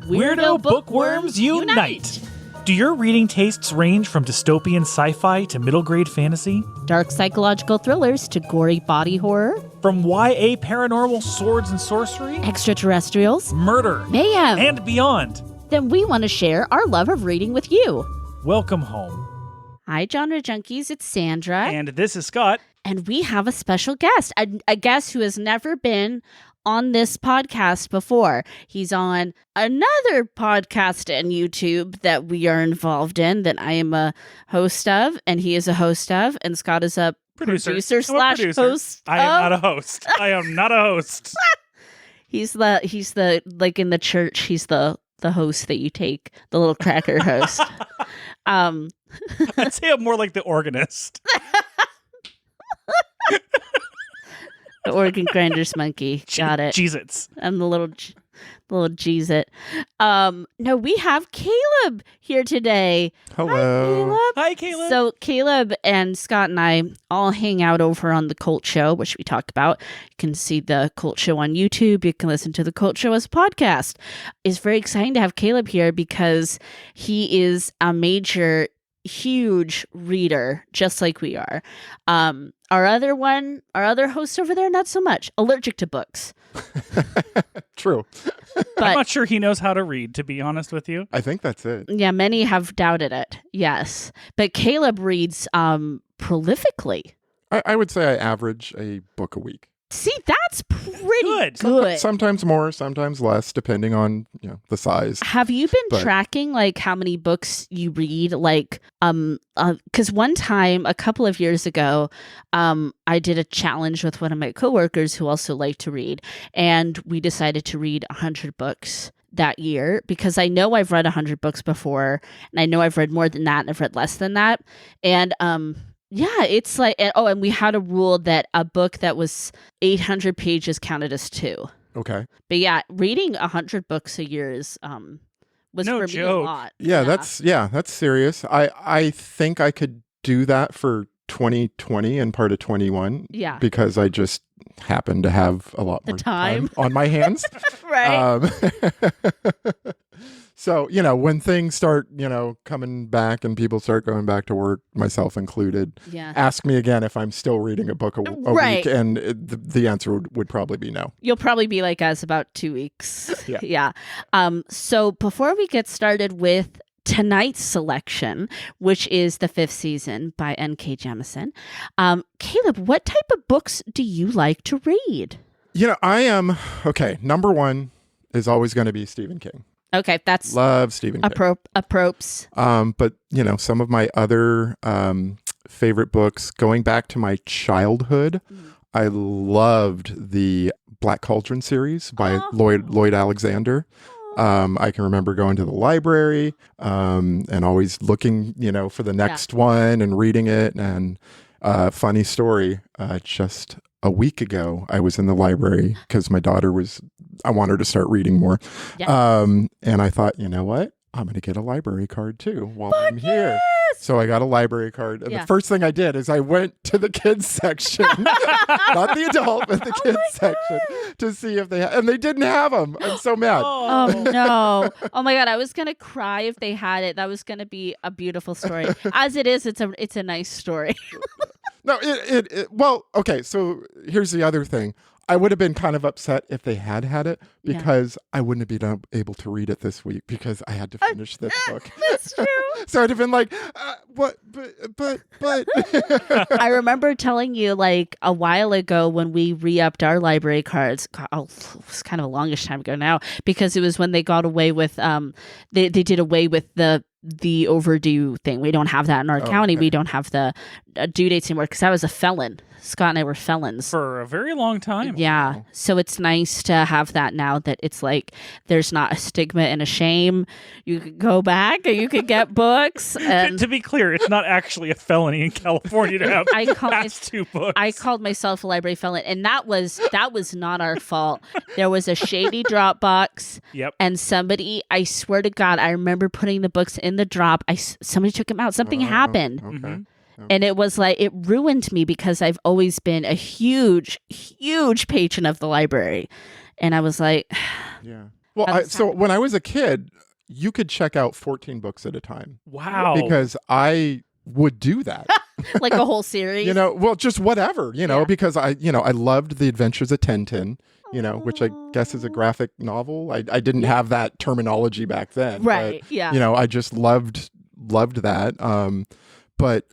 Weirdo bookworms unite! Do your reading tastes range from dystopian sci-fi to middle-grade fantasy? Dark psychological thrillers to gory body horror? From YA paranormal swords and sorcery? Extraterrestrials? Murder? Mayhem? And beyond? Then we want to share our love of reading with you. Welcome home. Hi, Genre Junkies. It's Sandra. And this is Scott. And we have a special guest, a guest who has never been on this podcast before. He's on another podcast and YouTube that we are involved in that I am a host of, and he is a host of, and Scott is a producer slash host. I am not a host. I am not a host. He's the like in the church, he's the host that you take, the little cracker host. I'd say I'm more like the organist. The organ grinder's monkey. Got it. Cheez-Its. I'm the little Cheez-It. No, we have Caleb here today. Hello. Hi, Caleb. So Caleb and Scott and I all hang out over on the Cult Show, which we talk about. You can see the Cult Show on YouTube. You can listen to the Cult Show as a podcast. It's very exciting to have Caleb here because he is a major, huge reader, just like we are. Our other host over there, not so much. Allergic to books. True. But I'm not sure he knows how to read, to be honest with you. I think that's it. yeah, many have doubted it. Yes. But Caleb reads prolifically. I would say I average a book a week. See, that's pretty Good. good. Sometimes more, sometimes less, depending on the size. Have you been tracking like how many books you read? Like, because one time a couple of years ago, I did a challenge with one of my coworkers who also liked to read, and we decided to read 100 books that year because I know I've read 100 books before, and I know I've read more than that, and I've read less than that, and yeah, it's like, and we had a rule that a book that was 800 pages counted as 2. Okay. But yeah, reading 100 books a year is was No for joke. me a lot. Yeah, that's serious. I think I could do that for 2020 and part of 21. Yeah. Because I just happen to have a lot more time. on my hands. Right. So, when things start, coming back and people start going back to work, myself included, Yeah. ask me again if I'm still reading a book a Right. week, and the answer would probably be no. You'll probably be like us about 2 weeks. Yeah. Yeah. So before we get started with tonight's selection, which is the 5th season by N.K. Jemisin, Caleb, what type of books do you like to read? I am, okay, number one is always going to be Stephen King. Okay, that's Love Stephen King. apropes. But, some of my other favorite books, going back to my childhood, I loved the Black Cauldron series by Lloyd Alexander. I can remember going to the library and always looking, for the next one and reading it. And funny story, just a week ago, I was in the library because my daughter I want her to start reading more. Yeah. And I thought, you know what? I'm going to get a library card too while I'm here. So I got a library card. And the first thing I did is I went to the kids section, not the adult, but the kids section to see if they and they didn't have them. I'm so mad. Oh no. Oh my God. I was going to cry if they had it. That was going to be a beautiful story. As it is, it's a nice story. No, well, okay. So here's the other thing. I would have been kind of upset if they had it because I wouldn't have been able to read it this week because I had to finish this book. That's true. So I'd have been like, what? But. I remember telling you like a while ago when we re-upped our library cards. God, it was kind of a longish time ago now because it was when they got away with they did away with the overdue thing. We don't have that in our county. Okay. We don't have the due dates anymore because I was a felon. Scott and I were felons. For a very long time. Yeah. So it's nice to have that now that it's like there's not a stigma and a shame. You could go back and you could get books. And To be clear, it's not actually a felony in California to have past 2 books. I called myself a library felon, and that was not our fault. There was a shady drop box. Yep. And somebody, I swear to God, I remember putting the books in the drop. Somebody took them out. Something happened. Okay. Mm-hmm. And it was like, it ruined me because I've always been a huge, huge patron of the library. And I was like, Yeah. Well, so when I was a kid, you could check out 14 books at a time. Wow. Because I would do that. Like a whole series. Well, just whatever, because I loved The Adventures of Tintin, which I guess is a graphic novel. I didn't have that terminology back then. Right. But, yeah. I just loved that. But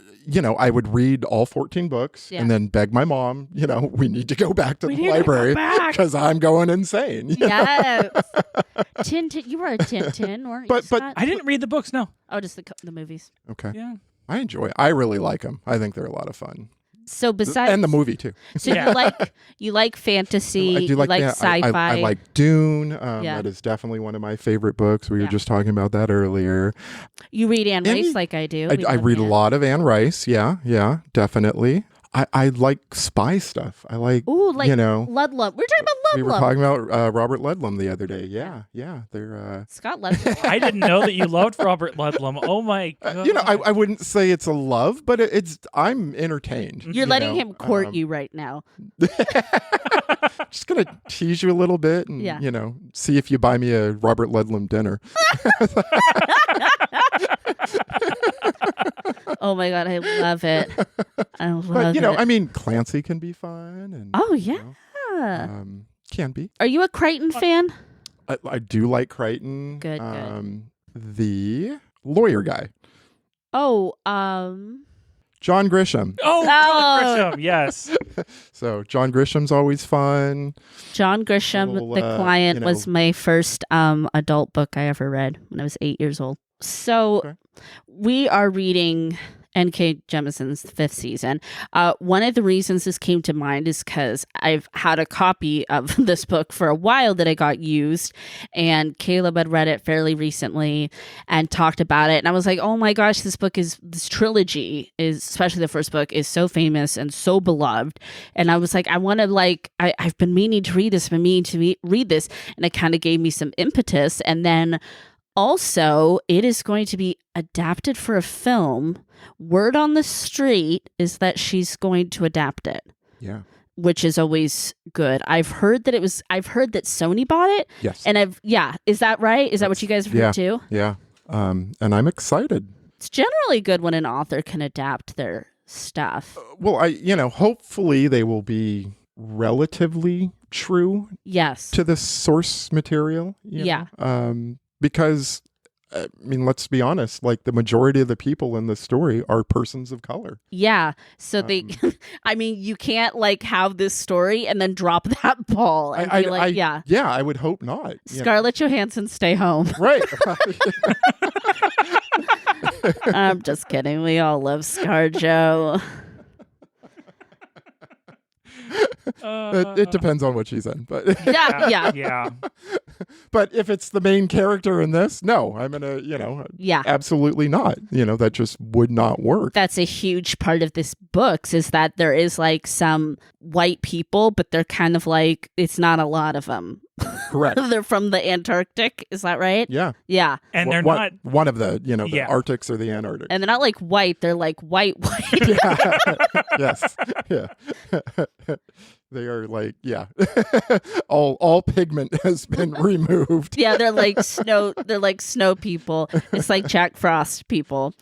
I would read all 14 books and then beg my mom, we need to go back to the library because I'm going insane. Yes. Tintin, you were a Tintin, weren't you? But I didn't read the books, no. Oh, just the movies. Okay. Yeah. I really like them. I think they're a lot of fun. So besides, and the movie too. So you like fantasy, I do like sci-fi. I like Dune. That is definitely one of my favorite books. We were just talking about that earlier. You read Anne Rice like I do. I read a lot of Anne Rice. Yeah, definitely. I like spy stuff. I like, Ludlum. We're talking about Ludlum. We were talking about Robert Ludlum the other day. Yeah. They're Scott Ludlum. I didn't know that you loved Robert Ludlum. Oh my god. I wouldn't say it's a love, but I'm entertained. You're letting him court you right now. Just gonna tease you a little bit and see if you buy me a Robert Ludlum dinner. Oh my god, I love it. I love it. I mean, Clancy can be fun. And, oh yeah, can be. Are you a Crichton fan? I do like Crichton. Good. The lawyer guy. Oh, John Grisham. Oh, John Grisham, yes. So John Grisham's always fun. John Grisham, The Client, was my first adult book I ever read when I was 8 years old. So we are reading N.K. Jemisin's 5th season. One of the reasons this came to mind is because I've had a copy of this book for a while that I got used, and Caleb had read it fairly recently and talked about it. And I was like, oh my gosh, this trilogy is, especially the first book, is so famous and so beloved. And I was like, I want to I've been meaning to read this, and it kind of gave me some impetus. And then also, it is going to be adapted for a film. Word on the street is that she's going to adapt it. Yeah. Which is always good. I've heard that Sony bought it. Yes. And is that right? Is that what you guys have heard too? Yeah. And I'm excited. It's generally good when an author can adapt their stuff. Hopefully they will be relatively true. Yes. To the source material. Yeah. Because, let's be honest, the majority of the people in this story are persons of color. Yeah. So you can't have this story and then drop that ball and be like, yeah. Yeah, I would hope not. Scarlett Johansson, stay home. Right. I'm just kidding. We all love ScarJo. It depends on what she's in, but yeah. But if it's the main character in this, no, I'm gonna, absolutely not. That just would not work. That's a huge part of this book, is that there is some white people, but they're kind of it's not a lot of them. Correct. They're from the Antarctic. Is that right? Yeah. Yeah. And they're not one of the, the Arctics or the Antarctic. And they're not white. They're white. Yeah. Yes. Yeah. They are all pigment has been removed. Yeah, they're snow. They're snow people. It's like Jack Frost people.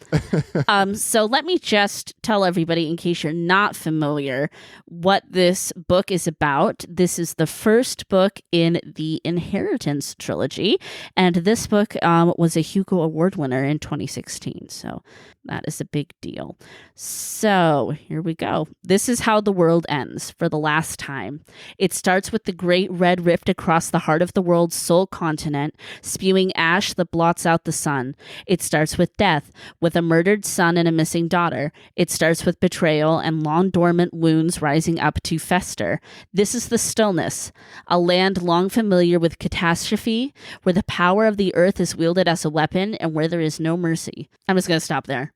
So let me just tell everybody, in case you're not familiar, what this book is about. This is the first book in the Inheritance trilogy, and this book was a Hugo Award winner in 2016. So that is a big deal. So here we go. This is how the world ends for the last time. It starts with the great red rift across the heart of the world's sole continent, spewing ash that blots out the sun. It starts with death, with a murdered son and a missing daughter. It starts with betrayal and long dormant wounds rising up to fester. This is the stillness, a land long familiar with catastrophe, where the power of the earth is wielded as a weapon and where there is no mercy. I'm just going to stop there.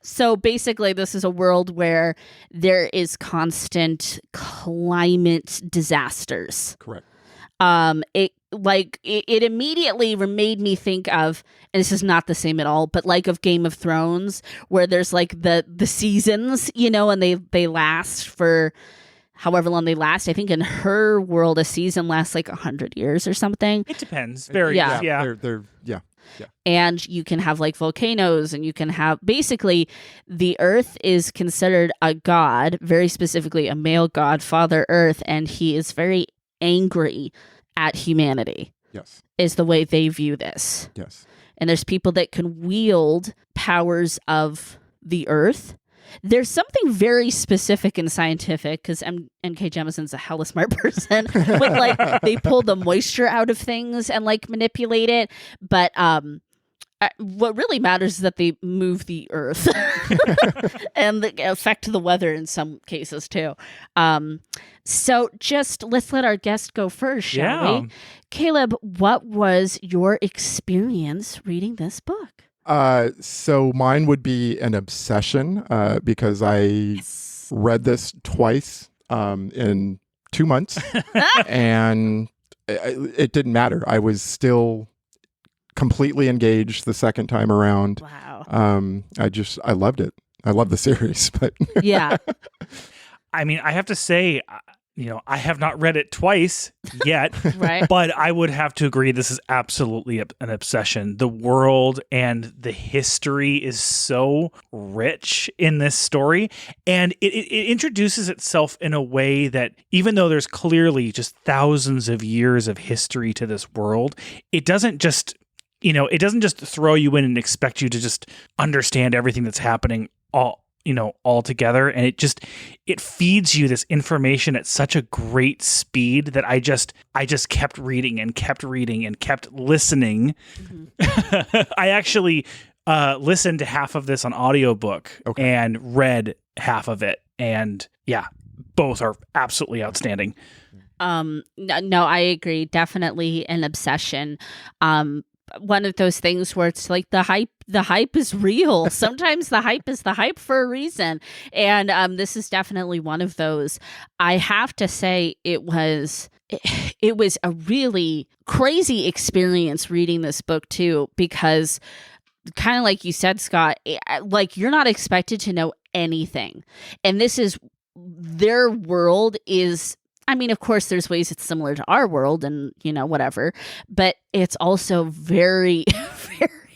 So basically, this is a world where there is constant climate disasters. Correct. It immediately made me think of, and this is not the same at all, but of Game of Thrones, where there's the seasons, and they last for however long they last. I think in her world, a season lasts like 100 years or something. It depends. Very, Yeah. yeah. They're And you can have like volcanoes, and you can have basically the Earth is considered a god, very specifically a male god, Father Earth, and he is very angry at humanity, Yes. is the way they view this. Yes. And there's people that can wield powers of the Earth. There's something very specific and scientific, because N.K. Jemisin's a hella smart person. With like they pull the moisture out of things and like manipulate it. But what really matters is that they move the Earth and affect the weather in some cases too. So just let's let our guest go first, shall we? Caleb, what was your experience reading this book? So mine would be an obsession because I read this twice in 2 months, and it didn't matter. I was still completely engaged the second time around. Wow. I loved it. I love the series, but Yeah. I mean, I have to say, I have not read it twice yet, Right. but I would have to agree this is absolutely an obsession. The world and the history is so rich in this story, and it introduces itself in a way that, even though there's clearly just thousands of years of history to this world, it doesn't just throw you in and expect you to just understand everything that's happening all together, and it feeds you this information at such a great speed that I just kept reading and kept listening. Mm-hmm. I actually listened to half of this on audiobook and read half of it, and yeah, both are absolutely outstanding. No, I agree. Definitely an obsession. One of those things where it's like the hype is real. Sometimes the hype is the hype for a reason. And this is definitely one of those. I have to say it was a really crazy experience reading this book too, because kind of like you said, Scott, like you're not expected to know anything. And their world is, I mean, of course, there's ways it's similar to our world and, whatever, but it's also very,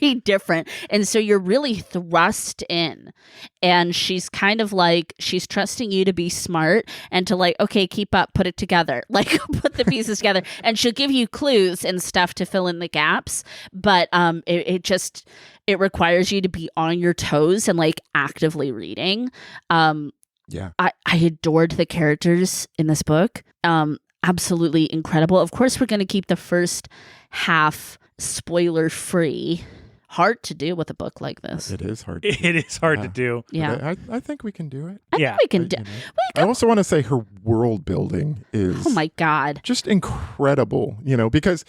very different. And so you're really thrust in, and she's kind of like, she's trusting you to be smart and to like, okay, keep up, put it together, like put the pieces together. And she'll give you clues and stuff to fill in the gaps. But it requires you to be on your toes and like actively reading. yeah, I adored the characters in this book. Absolutely incredible. Of course, we're going to keep the first half spoiler free. Hard to do with a book like this. it is hard. It is hard to do. Yeah. I think we can do it. I think we can do. I also want to say her world building is Oh my God. just incredible, because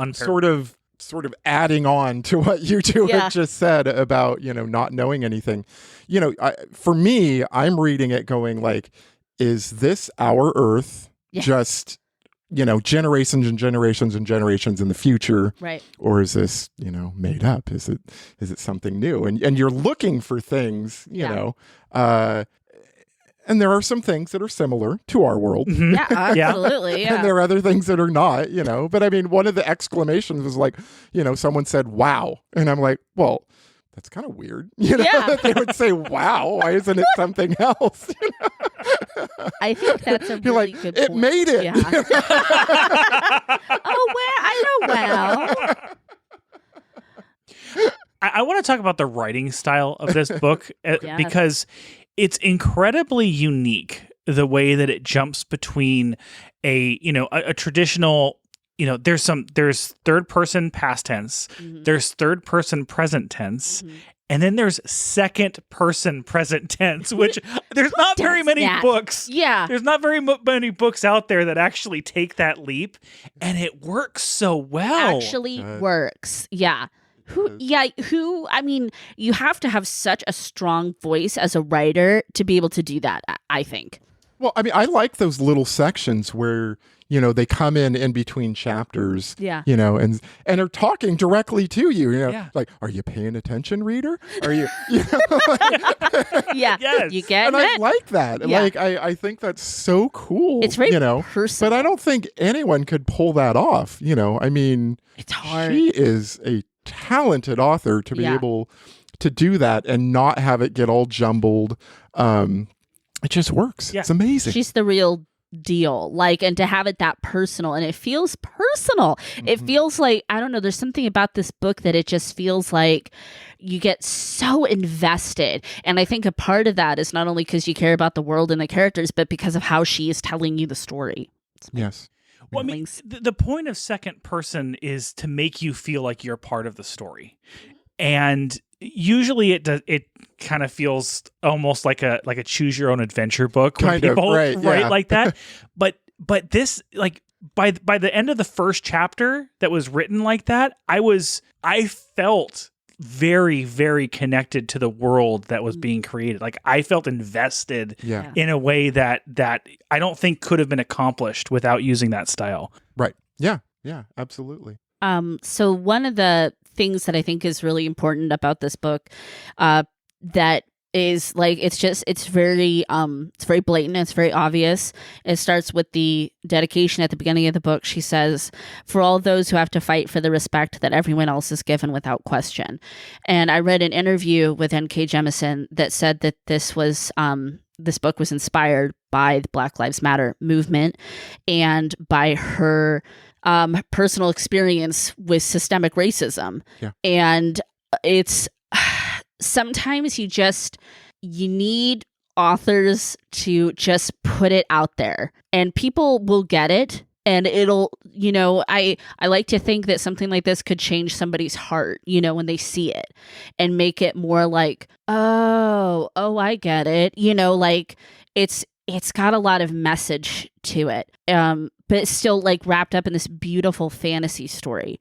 sort of adding on to what you two Yeah. had just said about, not knowing anything. For me, I'm reading it going like, is this our Earth Yeah. just, generations and generations and generations in the future? Right. Or is this, made up? Is it something new? And you're looking for things, and there are some things that are similar to our world. Mhm. Yeah, absolutely. Yeah. And there are other things that are not, But I mean, one of the exclamations was like, someone said, wow. And I'm like, well, that's kind of weird. Yeah. That they would say, wow. Why isn't it something else? I think that's a You're really like, good it point. made it. Yeah. Oh, well, I know well. I want to talk about the writing style of this book Yes. because it's incredibly unique, the way that it jumps between a traditional, there's third person past tense, Mhm. there's third person present tense, Mhm. and then there's second person present tense, which there's not very many that? books. Yeah. There's not very many books out there that actually take that leap, and it works so well. Actually works. Yeah. I mean, you have to have such a strong voice as a writer to be able to do that, I think. Well, I mean, I like those little sections where, they come in between chapters, Yeah. and are talking directly to you, Yeah. like, are you paying attention, reader? Are you, Yeah. Yes. You get and it? I like that. Yeah. Like, I think that's so cool. It's very But personal. I don't think anyone could pull that off. I mean, It's hard. she is a talented author to be Yeah. able to do that and not have it get all jumbled. It just works. Yeah. It's amazing. She's the real deal. Like, and to have it that personal, and it feels personal. It feels like, I don't know, there's something about this book that it just feels like you get so invested. And I think a part of that is not only because you care about the world and the characters, but because of how she is telling you the story. Yes. Well, I mean, the point of second person is to make you feel like you're part of the story, and usually it kind of feels almost like a choose your own adventure book when Kind of, people right, yeah. like that. But this, like, by the end of the first chapter that was written like that, I felt very, very connected to the world that was being created. Like, I felt invested Yeah. in a way that I don't think could have been accomplished without using that style. Right. Yeah. Yeah. Absolutely. So one of the things that I think is really important about this book, that is like, it's very blatant. It's very obvious. It starts with the dedication at the beginning of the book. She says, "For all those who have to fight for the respect that everyone else is given without question." And I read an interview with N.K. Jemisin that said that this book was inspired by the Black Lives Matter movement and by her personal experience with systemic racism. Yeah. And it's sometimes you need authors to just put it out there and people will get it, and it'll, I like to think that something like this could change somebody's heart, when they see it, and make it more like, oh, I get it. Like, it's got a lot of message to it. But it's still like wrapped up in this beautiful fantasy story.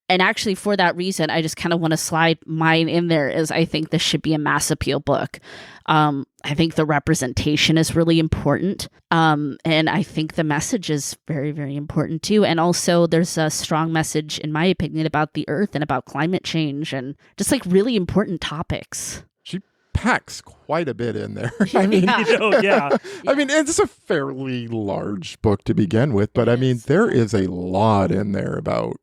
And actually, for that reason, I just kind of want to slide mine in there, as I think this should be a mass appeal book. I think the representation is really important. And I think the message is very, very important too. And also there's a strong message, in my opinion, about the earth and about climate change and just like really important topics. She packs quite a bit in there. I mean, Yeah. I mean, it's a fairly large book to begin with, but I mean, there is a lot in there about,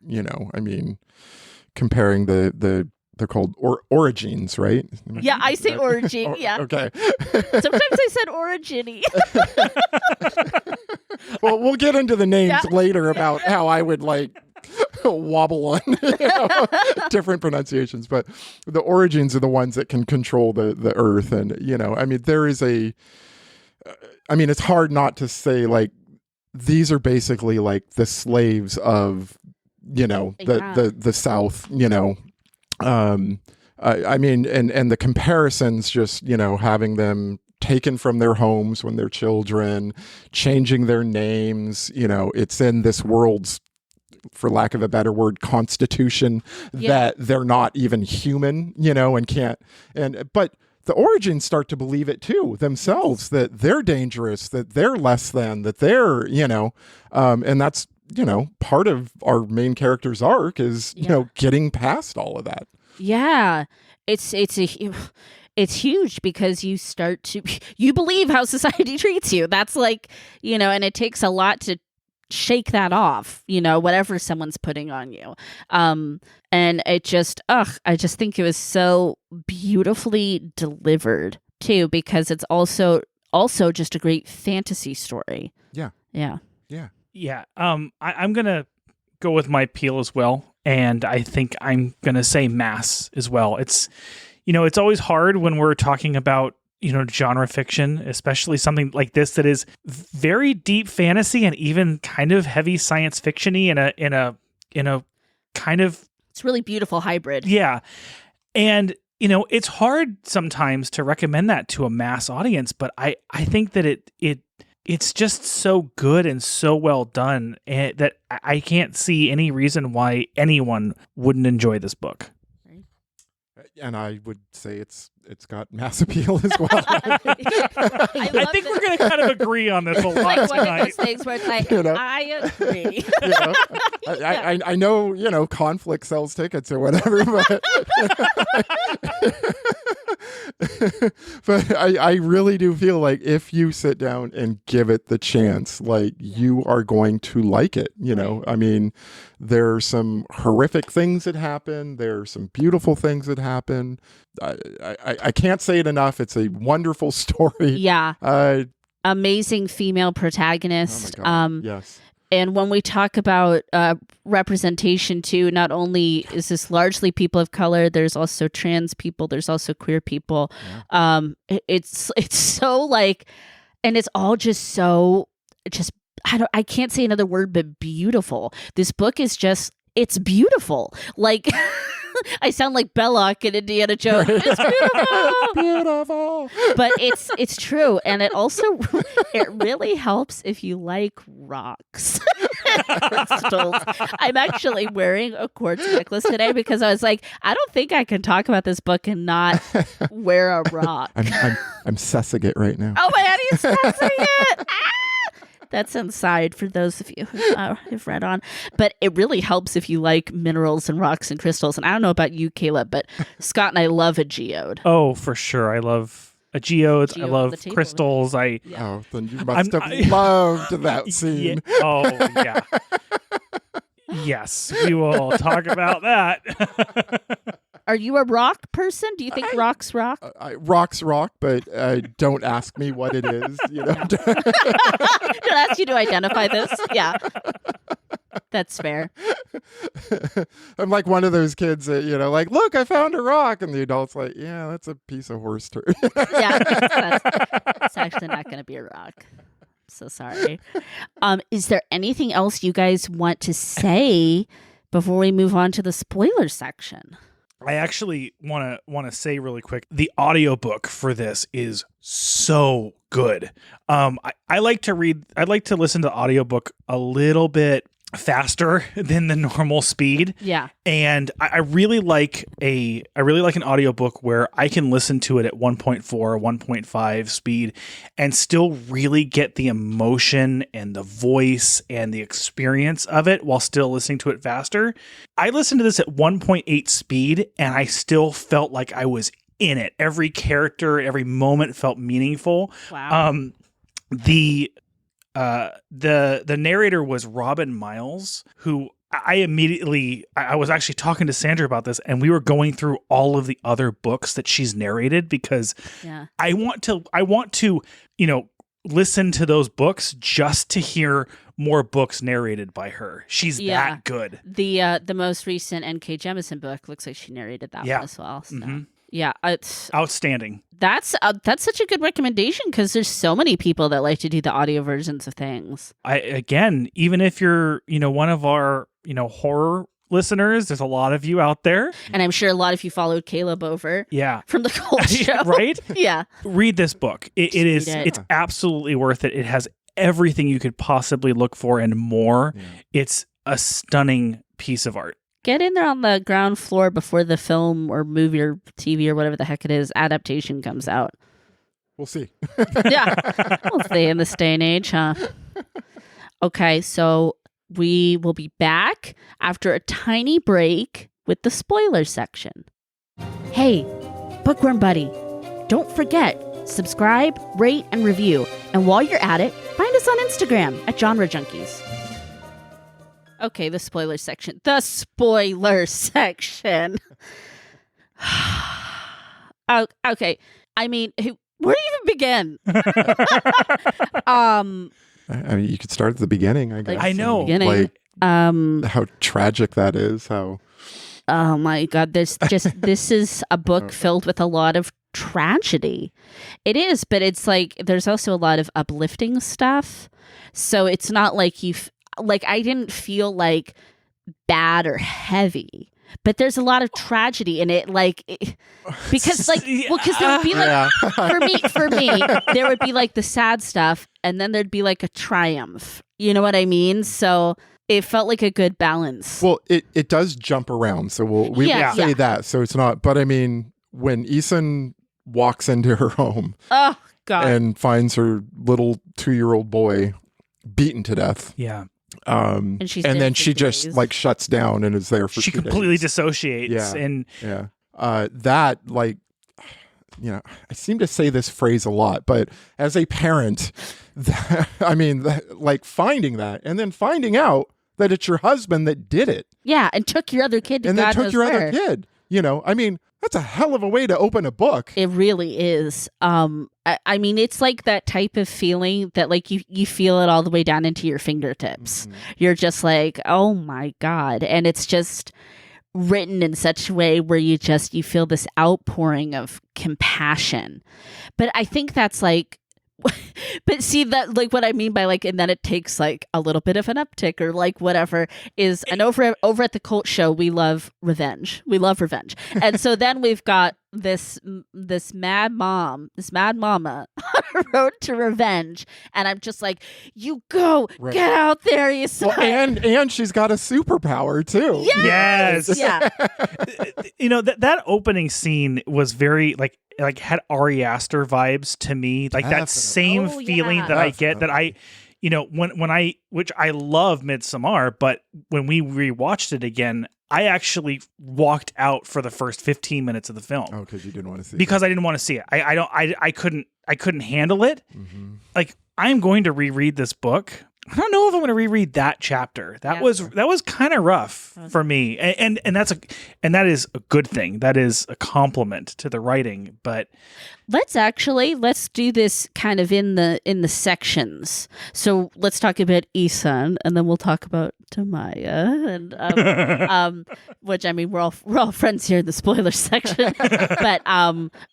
comparing they're called origins, right? Yeah, I say origin. Yeah. Okay. Sometimes I said origin-y. Well, we'll get into the names later about how I would wobble on different pronunciations, but the origins are the ones that can control the earth. And, there is it's hard not to say, like, these are basically like the slaves of, the South, and the comparisons, just, having them taken from their homes when they're children, changing their names, it's in this world's, for lack of a better word, constitution, that they're not even human, and can't, but the origins start to believe it too themselves, that they're dangerous, that they're less than, that they're, and that's, part of our main character's arc is, getting past all of that. Yeah. It's huge because you believe how society treats you. That's like, and it takes a lot to shake that off, whatever someone's putting on you. And it just, I just think it was so beautifully delivered too, because it's also just a great fantasy story. Yeah. Yeah. Yeah. Yeah. I'm going to go with my appeal as well. And I think I'm going to say mass as well. It's, it's always hard when we're talking about, genre fiction, especially something like this that is very deep fantasy and even kind of heavy science fiction-y in a kind of, it's really beautiful hybrid. Yeah. And, it's hard sometimes to recommend that to a mass audience, but I think that it's just so good and so well done, and that I can't see any reason why anyone wouldn't enjoy this book. And I would say it's it's got mass appeal as well. I think we're going to kind of agree on this a lot like one of tonight. those things where it's like, You know? I agree. You know? I know, Conflict sells tickets or whatever, but I really do feel like if you sit down and give it the chance, like you are going to like it. I mean, there are some horrific things that happen. There are some beautiful things that happen. I can't say it enough. It's a wonderful story. Yeah. Amazing female Oh protagonist. my God. Yes. And when we talk about representation too, not only is this largely people of color, there's also trans people, there's also queer people. Yeah. It's so like, and it's all just so I can't say another word but beautiful. This book is just, it's beautiful. Like I sound like Belloc in Indiana Jones. It's beautiful. Beautiful. But it's true. And it also, it really helps if you like rocks. Crystals. I'm actually wearing a quartz necklace today because I was like, I don't think I can talk about this book and not wear a rock. I'm sussing it right now. Oh my God, he's sussing it. Ah! That's inside for those of you who've read on. But it really helps if you like minerals and rocks and crystals. And I don't know about you, Caleb, but Scott and I love a geode. Oh, for sure. I love a geode. I love crystals. Yeah. Oh, then you must have loved that scene. Yeah. Oh, yeah. Yes, we will talk about that. Are you a rock person? Do you think rocks rock? Rocks rock, but don't ask me what it is. Don't ask you to identify this. Yeah, that's fair. I'm like one of those kids that, like, look, I found a rock. And the adult's like, yeah, that's a piece of horse turd. Yeah, that's actually not going to be a rock. So sorry. Is there anything else you guys want to say before we move on to the spoiler section? I actually want to say really quick, the audiobook for this is so good. I like to listen to the audiobook a little bit faster than the normal speed. Yeah. And I really like an audiobook where I can listen to it at 1.4, 1.5 speed and still really get the emotion and the voice and the experience of it while still listening to it faster. I listened to this at 1.8 speed and I still felt like I was in it. Every character, every moment felt meaningful. Wow. The narrator was Robin Miles, who I was actually talking to Sandra about this, and we were going through all of the other books that she's narrated because I want to, listen to those books just to hear more books narrated by her. She's that good. The most recent N.K. Jemisin book looks like she narrated that one as well. So. Mm-hmm. Yeah, it's outstanding. That's such a good recommendation because there's so many people that like to do the audio versions of things. Even if you're one of our horror listeners, there's a lot of you out there, and I'm sure a lot of you followed Caleb over. Yeah, from the Cold Show, right? Yeah, read this book. It's absolutely worth it. It has everything you could possibly look for and more. Yeah. It's a stunning piece of art. Get in there on the ground floor before the film or movie or TV or whatever the heck it is adaptation comes out. We'll see. Yeah, we'll see in this day and age, huh? Okay, so we will be back after a tiny break with the spoiler section. Hey, Bookworm Buddy, don't forget, subscribe, rate, and review. And while you're at it, find us on Instagram at Genre Junkies. Okay, the spoiler section. The spoiler section. Okay. I mean, where do you even begin? I mean, you could start at the beginning, I guess. I know. Like, how tragic that is. How. Oh my God! This is a book filled with a lot of tragedy. It is, but it's like there's also a lot of uplifting stuff. So it's not like I didn't feel like bad or heavy, but there's a lot of tragedy in it. Because there would be for me, there would be like the sad stuff, and then there'd be like a triumph. You know what I mean? So it felt like a good balance. Well, it does jump around, so we will say that. So it's not. But I mean, when Eason walks into her home Oh God. and finds her little 2-year-old boy beaten to death. Yeah. And she's and dead then for she just days. like shuts down and is there for She 2 completely days. dissociates. Yeah. And That, like, you know, I seem to say this phrase a lot, but as a parent, like finding that and then finding out that it's your husband that did it. Yeah, and took your other kid to And God then took knows your where. other kid. You know, I mean, that's a hell of a way to open a book. It really is. I mean, it's like that type of feeling that like you feel it all the way down into your fingertips. Mhm. You're just like, oh my God. And it's just written in such a way where you feel this outpouring of compassion. But I think that's like, but see that like what I mean by like, and then it takes like a little bit of an uptick or like whatever is, and over at the Cult Show, we love revenge. We love revenge. And so then we've got this mad mama on a road to revenge. And I'm just like, you go, Right. get out there, you son. Well, and she's got a superpower too. yes. Yeah. You know, that opening scene was very like had Ari Aster vibes to me, like that Definitely. same Oh, feeling yeah. that I get that I, you know, when which I love Midsommar, but when we rewatched it again, I actually walked out for the first 15 minutes of the film Oh, because you didn't want to see because I didn't want to see it. I couldn't handle it. Mm-hmm. Like, I'm going to reread this book. I don't know if I'm going to reread that chapter. That Yeah. was kind of rough for me, and that is a good thing. That is a compliment to the writing. But Let's do this kind of in the sections. So let's talk about Isan, and then we'll talk about Tamaya, and which I mean we're all friends here in the spoiler section. But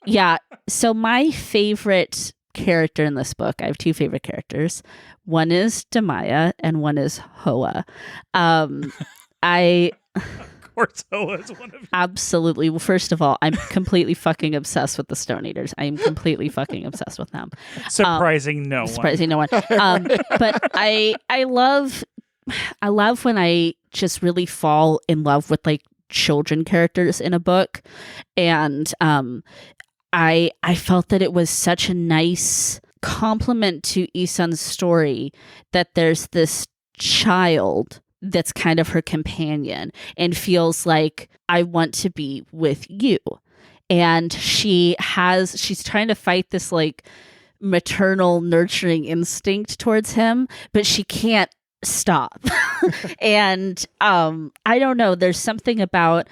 yeah. So my favorite character in this book, I have 2 favorite characters. One is Tamaya, and one is Hoa. of course, Hoa is one of Absolutely. Well, first of all, I'm completely fucking obsessed with the Stone Eaters. I am completely fucking obsessed with them. surprising no one. Surprising no one. But I love when I just really fall in love with like children characters in a book, and I felt that it was such a nice compliment to Isan's story that there's this child that's kind of her companion and feels like I want to be with you. And she's trying to fight this like maternal nurturing instinct towards him, but she can't stop. And I don't know, there's something about,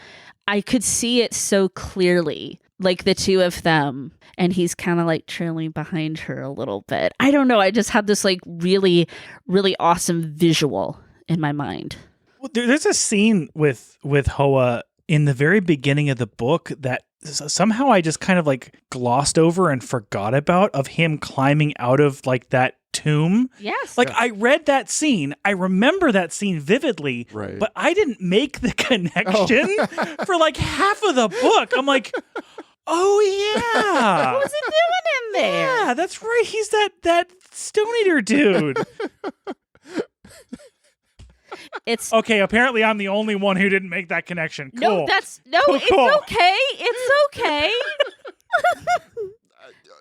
I could see it so clearly, like the 2 of them, and he's kind of like trailing behind her a little bit. I don't know, I just had this like really, really awesome visual in my mind. Well, there's a scene with Hoa in the very beginning of the book that somehow I just kind of like glossed over and forgot about, of him climbing out of like that tomb. Yes. Like, I read that scene, I remember that scene vividly, Right. but I didn't make the connection for like half of the book. I'm like, oh yeah, What was he doing in there? yeah, that's right. He's that Stone Eater dude. It's Okay, apparently I'm the only one who didn't make that connection. Cool. no, it's Cool. okay. It's okay.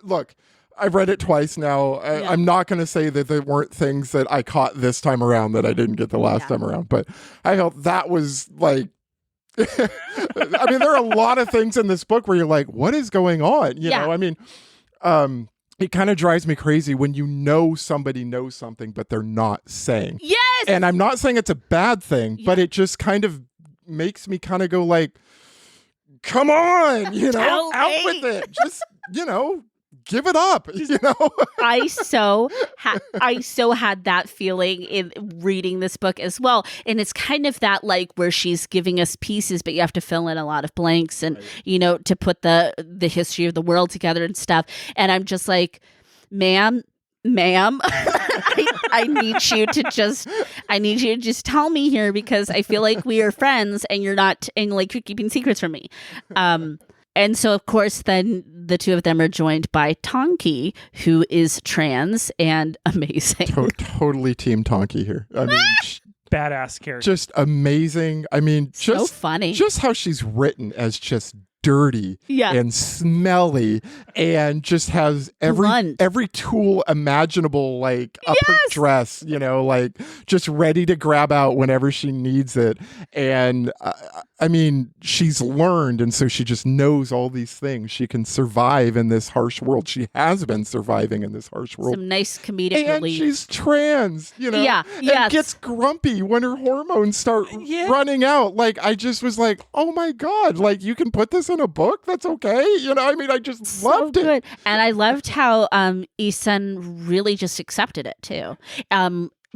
Look, I've read it twice now. I'm not going to say that there weren't things that I caught this time around that I didn't get the last time around, but I felt that was like, I mean, there are a lot of things in this book where you're like, what is going on? You know, I mean, it kind of drives me crazy when you know somebody knows something, but they're not saying. Yes. And I'm not saying it's a bad thing, but it just kind of makes me kind of go like, come on, you know, Tell out me. with it. Just, you know, give it up, you know? I so had that feeling in reading this book as well. And it's kind of that like where she's giving us pieces, but you have to fill in a lot of blanks and, you know, to put the history of the world together and stuff. And I'm just like, ma'am, I need you to just tell me here, because I feel like we are friends and you're not, and like you're keeping secrets from me. And so, of course, then the 2 of them are joined by Tonki, who is trans and amazing. Totally Team Tonki here. I mean, Badass character. just amazing. I mean, So just funny. Just how she's written as just dirty Yeah. and smelly and just has Blunt. every tool imaginable, like up her Yes. dress, like just ready to grab out whenever she needs it. And I mean, she's learned, and so she just knows all these things. She can survive in this harsh world. She has been surviving in this harsh world. Some nice comedic And relief. she's trans, Yeah, and yes. gets grumpy when her hormones start Yeah. running out. Like, I just was like, oh my God, like, you can put this in a book? That's okay? I mean, I just loved it. Good. And I loved how Isun really just accepted it too.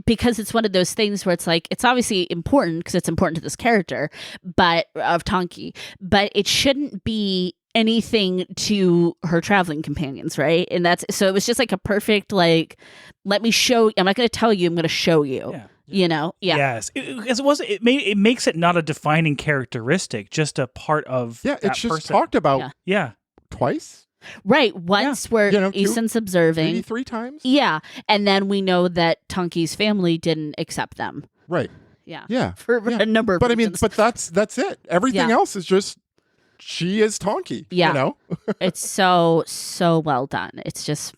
Because it's one of those things where it's like, it's obviously important because it's important to this character, but of Tonki, but it shouldn't be anything to her traveling companions, right? And so it was just like a perfect, like, let me show. I'm not going to tell you. I'm going to show you. Yeah. Yeah. Yes, it makes it not a defining characteristic, just a part of Yeah, that it's just person. talked about Yeah, twice, Right. Once where Isun's observing. maybe 3 times. Yeah. And then we know that Tonki's family didn't accept them. Right. Yeah. Yeah. For a number of But I mean, reasons. but that's it. Everything else is just, she is Tonki. Yeah. It's so well done. It's just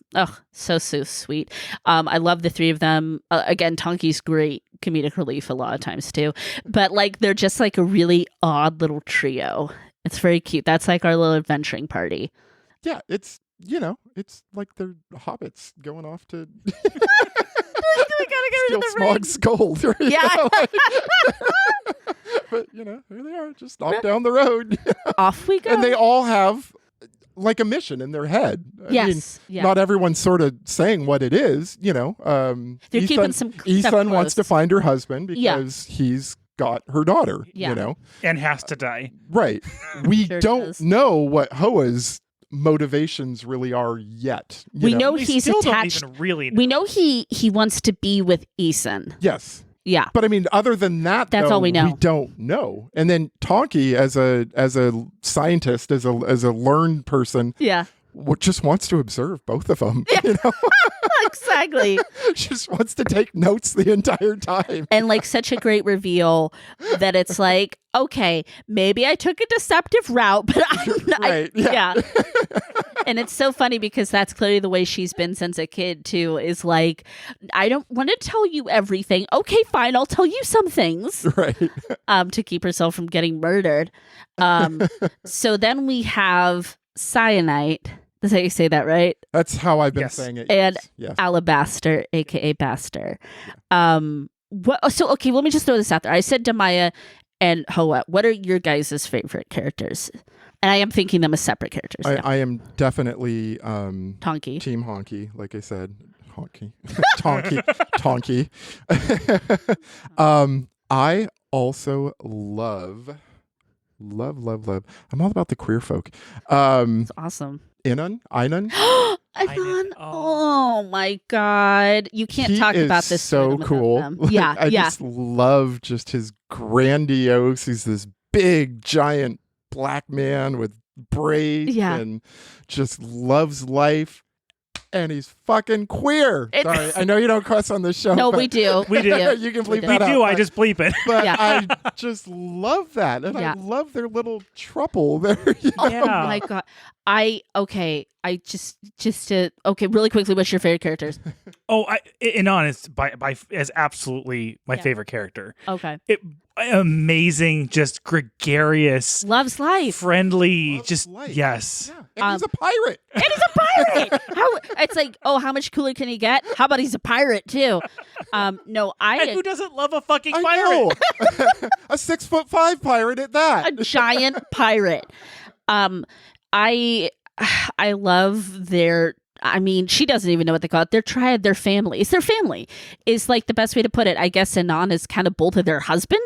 so sweet. I love the 3 of them. Again, Tonki's great comedic relief a lot of times too. But like, they're just like a really odd little trio. It's very cute. That's like our little adventuring party. Yeah, it's it's like they're hobbits going off to We gotta go steal to the ring. Smaug's gold. Right? Yeah. But here they are, just off down the road. Off we go. And they all have like a mission in their head. I mean, not everyone's sort of saying what it is. They're keeping some stuff Isun wants to close. find her husband because he's got her daughter. Yeah. and has to die. Right. We Sure don't does. know what Hoa's motivations really are yet. We know We he's still attached. Don't even really know. We know he wants to be with Isun. Yes. Yeah. But I mean, other than that, That's though, all we know. We don't know. And then Tonki, as a scientist, as a learned person, Yeah. just wants to observe both of them. Exactly. Just wants to take notes the entire time. And like such a great reveal that it's like, okay, maybe I took a deceptive route, but I'm not. Right, yeah. And it's so funny because that's clearly the way she's been since a kid too, is like, I don't want to tell you everything. Okay, fine, I'll tell you some things. Right. To keep herself from getting murdered. So then we have Cyanite. That's how you say that, right? That's how I've been Yes. saying it. And yes. Alabaster, aka Baster. So okay, let me just throw this out there. I said Damaya and Hoa. What are your guys' favorite characters? And I am thinking them as separate characters. I am definitely Tonki. Team Honky, like I said. Honky. Tonky. I also love. I'm all about the queer folk. It's awesome. Inun. Inon. Inon. Oh my God. You can't He talk is about this so without cool. them. Like, Yeah. I just love just his grandiose. He's this big, giant black man with braids and just loves life. And he's fucking queer. Sorry, I know you don't cuss on this show. No, but we do. We do. You can bleep do. that We out. do. I just bleep it. But Yeah. I just love that. And I love their little trouble there. Oh Yeah. my God. I really quickly, what's your favorite characters? Oh, in honest, by is absolutely my favorite character. Okay. amazing, just gregarious, Loves life. friendly, Loves just life. yes. Yeah. And he's a pirate. And he's a pirate. It's like, oh, how much cooler can he get? How about he's a pirate too? No, And who doesn't love a fucking I pirate? know. A 6'5" pirate at that. A giant pirate. I love their. I mean, she doesn't even know what they call it. Their triad, their family. It's their family. Is like the best way to put it. I guess Anon is kind of both of their husband.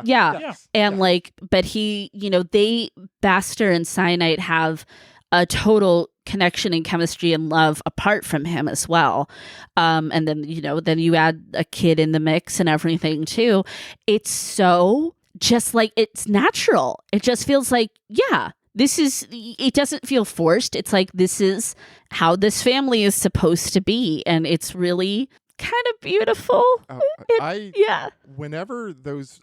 Yeah. And like, but he, they Baster and Cyanite have a total connection and chemistry and love apart from him as well. And then then you add a kid in the mix and everything too. It's so just like it's natural. It just feels like it doesn't feel forced. It's like this is how this family is supposed to be. And it's really kind of beautiful. Yeah. Whenever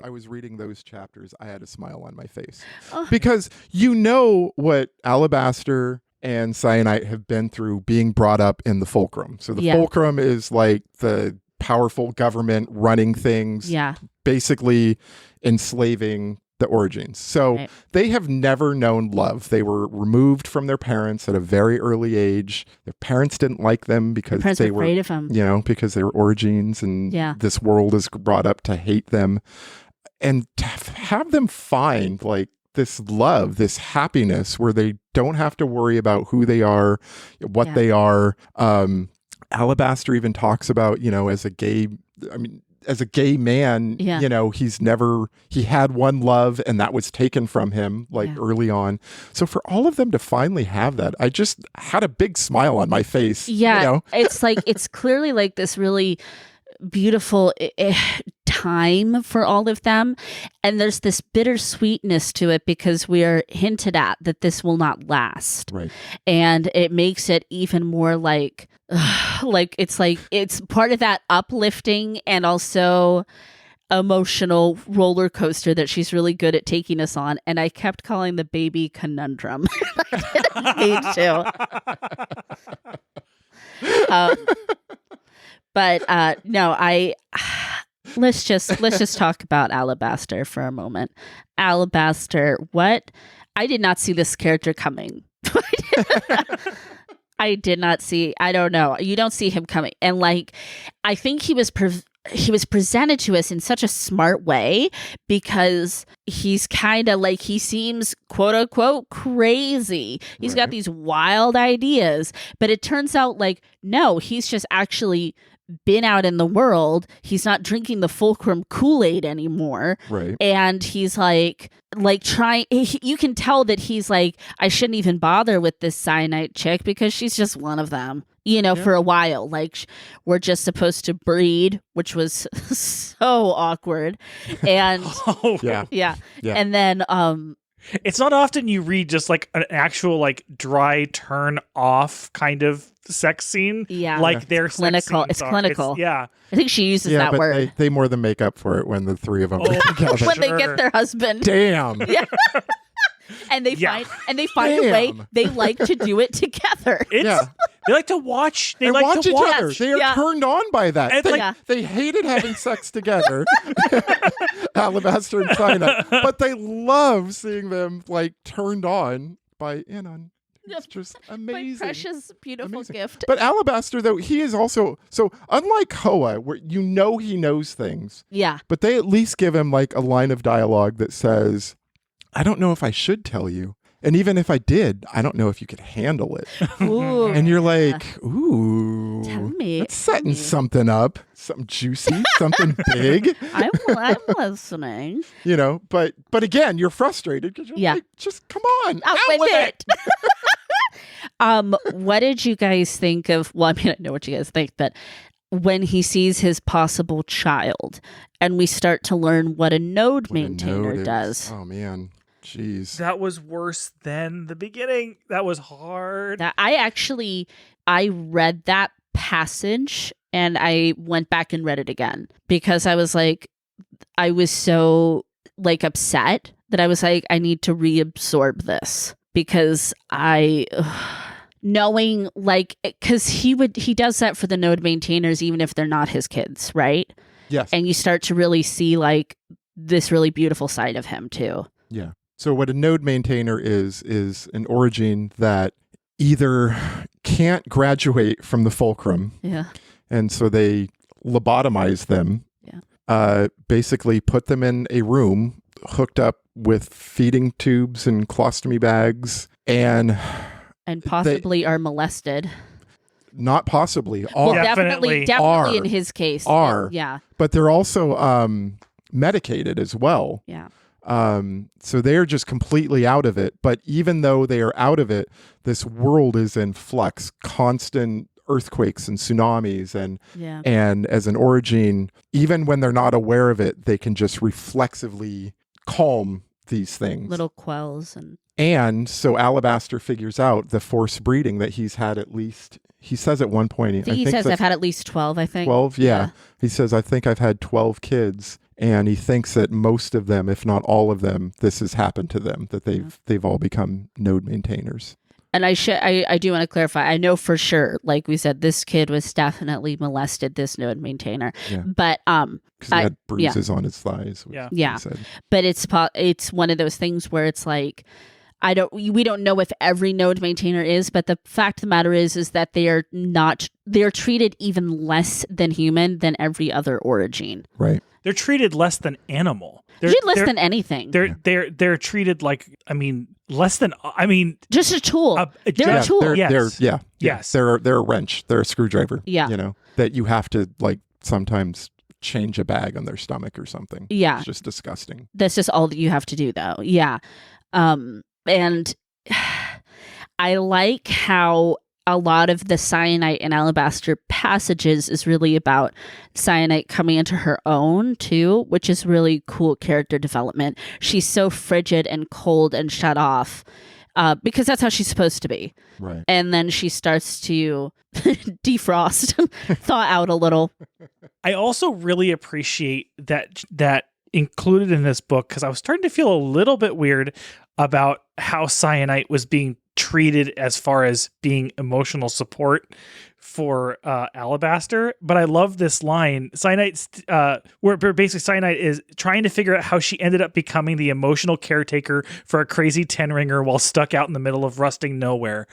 I was reading those chapters, I had a smile on my face Oh. because you know what Alabaster and Cyanite have been through being brought up in the Fulcrum. So the Fulcrum is like the powerful government running things, basically enslaving the Origins. So they have never known love. They were removed from their parents at a very early age. Their parents didn't like them because they were afraid of them. You know, because they were Origins, and this world is brought up to hate them. And to have them find like this love, this happiness where they don't have to worry about who they are, what they are. Alabaster even talks about, you know, as a gay man, you know, he had one love and that was taken from him like early on. So for all of them to finally have that, I just had a big smile on my face. Yeah. You know? It's like, it's clearly like this really beautiful time for all of them. And there's this bittersweetness to it because we are hinted at that this will not last. Right. And it makes it even more like it's part of that uplifting and also emotional roller coaster that she's really good at taking us on. And I kept calling the baby conundrum. I didn't mean to. But no, let's just talk about Alabaster for a moment. Alabaster, what? I did not see this character coming. I did not see. I don't know. You don't see him coming, and like, I think he was presented to us in such a smart way because he's kind of like, he seems quote unquote crazy. He's got these wild ideas, but it turns out like, no, he's just actually been out in the world. He's not drinking the Fulcrum Kool-Aid anymore. Right. And he's like trying, you can tell that he's like, I shouldn't even bother with this Cyanite chick because she's just one of them, you know, for a while. Like, we're just supposed to breed, which was so awkward. And yeah. And then, it's not often you read just like an actual like dry turn off kind of sex scene. Yeah. Like their clinical. It's clinical. Yeah. I think she uses that but word. They more than make up for it when the three of them are together. When they get their husband. Damn. Yeah. And they find a way they like to do it together. They like to watch. They like watch to each watch. other. They are turned on by that. And they hated having sex together, Alabaster and Cyanide, but they love seeing them like turned on by Anon. It's just amazing. My precious, beautiful gift. But Alabaster, though, he is also, so unlike Hoa, where you know he knows things. Yeah. But they at least give him like a line of dialogue that says, I don't know if I should tell you. And even if I did, I don't know if you could handle it. Ooh. And you're like, ooh, tell me. That's setting something up, something juicy, something big. I'm listening. You know, but again, you're frustrated because you're like, just come on, out with it. What did you guys think of? Well, I mean, I know what you guys think, but when he sees his possible child, and we start to learn what a node maintainer does. Oh man. Jeez. That was worse than the beginning. That was hard. I read that passage and I went back and read it again because I was like, I was so like upset that I was like, I need to reabsorb this because knowing like, because he does that for the node maintainers even if they're not his kids, right? Yes. And you start to really see like this really beautiful side of him too. Yeah. So what a node maintainer is an origin that either can't graduate from the Fulcrum. Yeah. And so they lobotomize them. Yeah. Basically put them in a room hooked up with feeding tubes and colostomy bags and possibly are molested. Not possibly. Well, definitely in his case. Yeah. But they're also medicated as well. Yeah. So they're just completely out of it. But even though they are out of it, this world is in flux, constant earthquakes and tsunamis. And as an origin, even when they're not aware of it, they can just reflexively calm these things. Little quells. And so Alabaster figures out the forced breeding that he's had at least, he says at one point, I think he says I've had at least 12, I think. 12? Yeah. He says, I think I've had 12 kids. And he thinks that most of them, if not all of them, this has happened to them, that they've all become node maintainers. And I do want to clarify. I know for sure, like we said, this kid was definitely molested, this node maintainer. Yeah. But because he had bruises on his thighs. Yeah. But it's one of those things where it's like, we don't know if every node maintainer is, but the fact of the matter is that they're treated even less than human than every other origin. Right. They're treated less than animal. They're less than anything. They're treated like, less than, just a tool. They're a tool. Yes. Yes. They're a wrench. They're a screwdriver. Yeah. That you have to like sometimes change a bag on their stomach or something. Yeah. It's just disgusting. That's just all that you have to do though. Yeah. And I like how a lot of the Cyanite and Alabaster passages is really about Cyanite coming into her own too, which is really cool character development. She's so frigid and cold and shut off because that's how she's supposed to be. Right. And then she starts to defrost, thaw out a little. I also really appreciate that included in this book, because I was starting to feel a little bit weird about how Cyanite was being treated as far as being emotional support for Alabaster. But I love this line. Cyanite's where basically Cyanite is trying to figure out how she ended up becoming the emotional caretaker for a crazy 10-ringer while stuck out in the middle of rusting nowhere.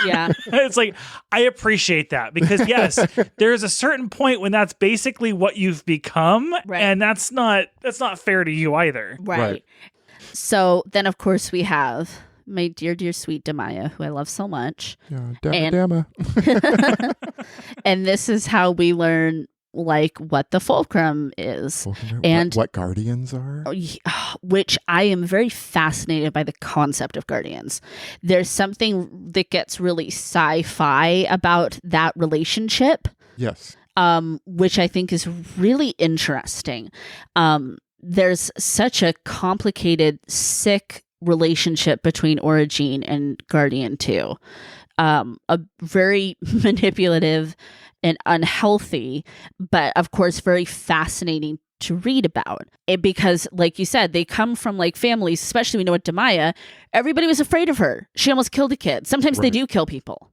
Yeah. It's like, I appreciate that, because yes, there's a certain point when that's basically what you've become, right. And that's not fair to you either. Right. So then of course we have my dear, dear, sweet Demaya, who I love so much. Yeah, Dama. And this is how we learn like what the fulcrum is. And what guardians are. Which I am very fascinated by the concept of guardians. There's something that gets really sci-fi about that relationship. Yes. Which I think is really interesting. There's such a complicated, sick relationship between Origin and Guardian 2. A very manipulative and unhealthy, but of course very fascinating to read about. Because like you said, they come from like families, especially we know at Demaya, everybody was afraid of her. She almost killed a kid. Sometimes they do kill people.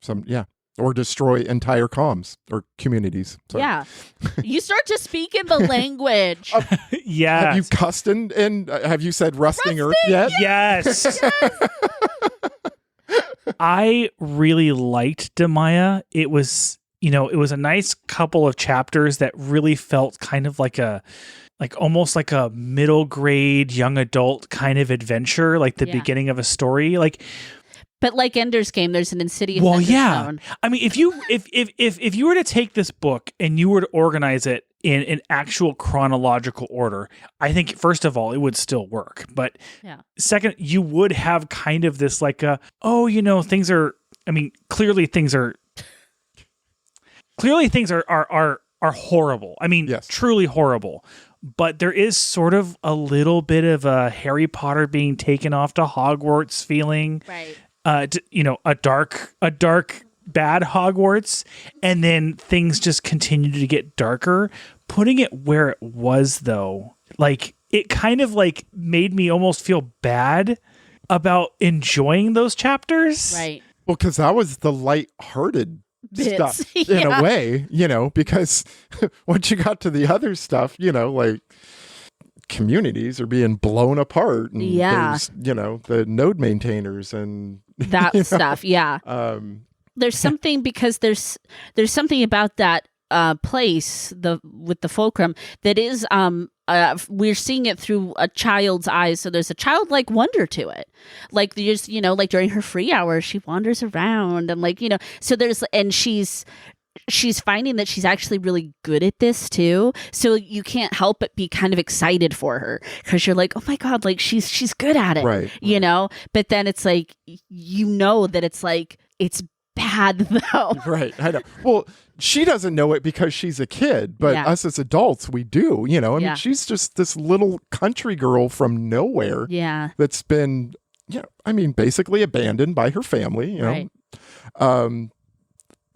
Or destroy entire comms or communities. Sorry. Yeah. You start to speak in the language. Yeah. Have you cussed and have you said rusting earth yet? Yes. I really liked Demaya. It was a nice couple of chapters that really felt kind of like almost like a middle grade young adult kind of adventure, like the beginning of a story. But like Ender's Game, there's an insidious. Well, yeah. I mean, if you were to take this book and you were to organize it in an actual chronological order, I think first of all it would still work. But second, you would have kind of this like things are. I mean, clearly things are horrible. I mean, truly horrible. But there is sort of a little bit of a Harry Potter being taken off to Hogwarts feeling. Right. A dark bad Hogwarts, and then things just continue to get darker. Putting it where it was though, like it kind of like made me almost feel bad about enjoying those chapters. Right. Well, because that was the light-hearted stuff in a way, because once you got to the other stuff, like communities are being blown apart, and there's the node maintainers and that stuff. There's something, because there's something about that place with the fulcrum that is we're seeing it through a child's eyes, so there's a childlike wonder to it. Like there's like during her free hour she wanders around and so there's, and she's finding that she's actually really good at this too. So you can't help but be kind of excited for her, because you're like, oh my God, like she's good at it. Right. But then it's like, that it's like, it's bad though. Right. I know. Well, she doesn't know it because she's a kid, but us as adults, we do, I mean, she's just this little country girl from nowhere. Yeah. That's been yeah, I mean, basically abandoned by her family, you know. Right.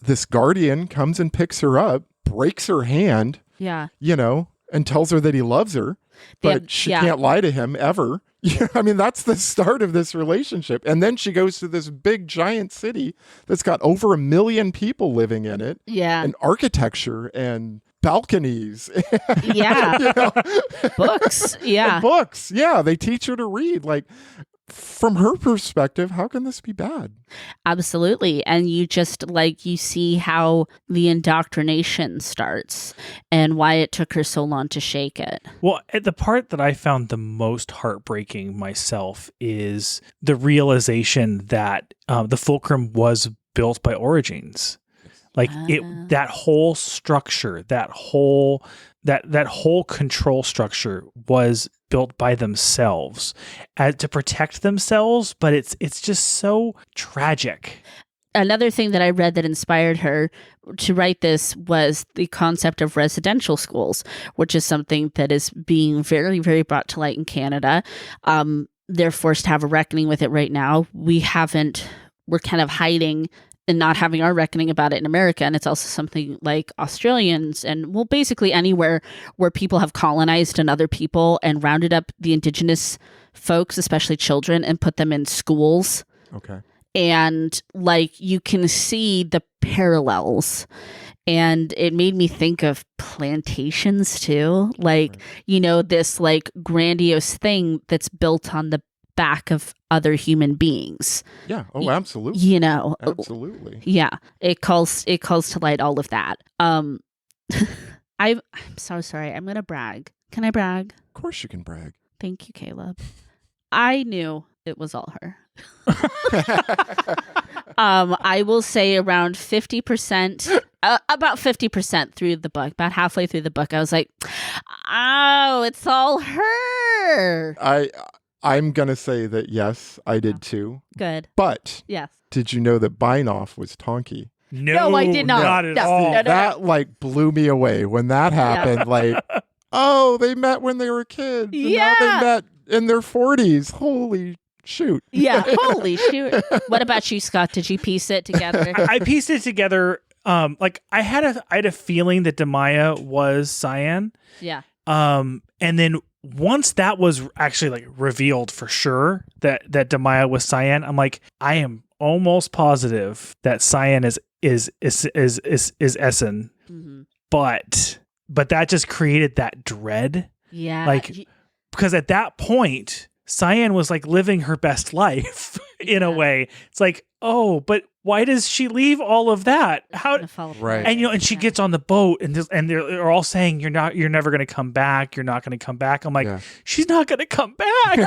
This guardian comes and picks her up, breaks her hand, Yeah. you know, and tells her that he loves her, but Yeah, she yeah. can't lie to him ever. Yeah, I mean, that's the start of this relationship. And then she goes to this big giant city that's got over 1 million people living in it, Yeah. and architecture and balconies. Yeah. You know? Books. Yeah. And books. Yeah, they teach her to read. Like, from her perspective, how can this be bad? Absolutely. And you just like, you see how the indoctrination starts and why it took her so long to shake it. Well, the part that I found the most heartbreaking myself is the realization that the Fulcrum was built by Origins. Like that whole structure, that whole control structure was built by themselves to protect themselves, but it's just so tragic. Another thing that I read that inspired her to write this was the concept of residential schools, which is something that is being very, very brought to light in Canada. They're forced to have a reckoning with it right now. We're kind of hiding and not having our reckoning about it in America. And it's also something like Australians and, well, basically anywhere where people have colonized another people and rounded up the indigenous folks, especially children, and put them in schools. Okay. And like, you can see the parallels. And it made me think of plantations too. Like, Right. you know, this like grandiose thing that's built on the back of other human beings. Yeah. Oh, absolutely. You know, Absolutely. yeah, it calls to light all of that. I'm so sorry. I'm gonna brag. Can I brag? Of course you can brag. Thank you, Caleb. I knew it was all her. I will say around 50%, about 50% through the book, about halfway through the book, I was like, oh, it's all her. I'm going to say that, yes, I did too. Good. But Yes. did you know that Binoff was Tonky? No, I did not. Not at No, all. no. That like blew me away when that happened. Like, oh, they met when they were kids. And now they met in their 40s. Holy shoot. Yeah. Holy shoot. What about you, Scott? Did you piece it together? I pieced it together. Like I had a feeling that Demaya was Cyan. Yeah. And then once that was actually like revealed for sure that Demaya was Cyan, I'm like, I am almost positive that Cyan is Essen. Mm-hmm. But that just created that dread. Yeah. Like, because at that point, Cyan was like living her best life in a way. It's like, oh, but why does she leave all of that? How? Right. And and she gets on the boat, and they're all saying you're never going to come back. You're not going to come back. I'm like, she's not going to come back.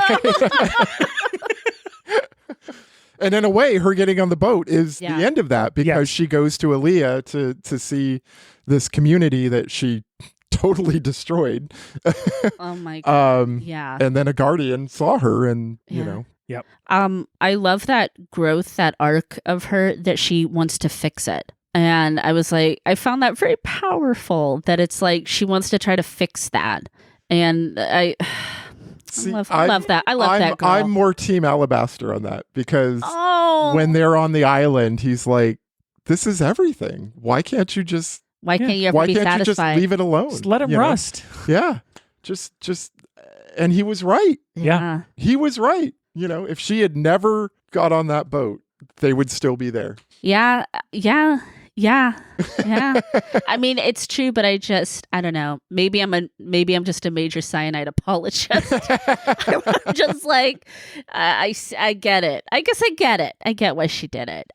And in a way, her getting on the boat is the end of that, because she goes to Aaliyah to see this community that she totally destroyed. Oh my God. Yeah. And then a guardian saw her and, you know. Yep. I love that growth, that arc of her, that she wants to fix it. And I was like, I found that very powerful, that it's like she wants to try to fix that. And I love that. I love that girl. I'm more Team Alabaster on that, because when they're on the island, he's like, this is everything. Why can't you just... Why can't you ever be satisfied? Why can't you just leave it alone? Just let him rust. Yeah. Just... And he was right. Yeah. He was right. You know, if she had never got on that boat, they would still be there. Yeah. I mean, it's true, but I don't know. Maybe I'm just a major cyanide apologist. I'm just like, I get it. I guess I get it. I get why she did it.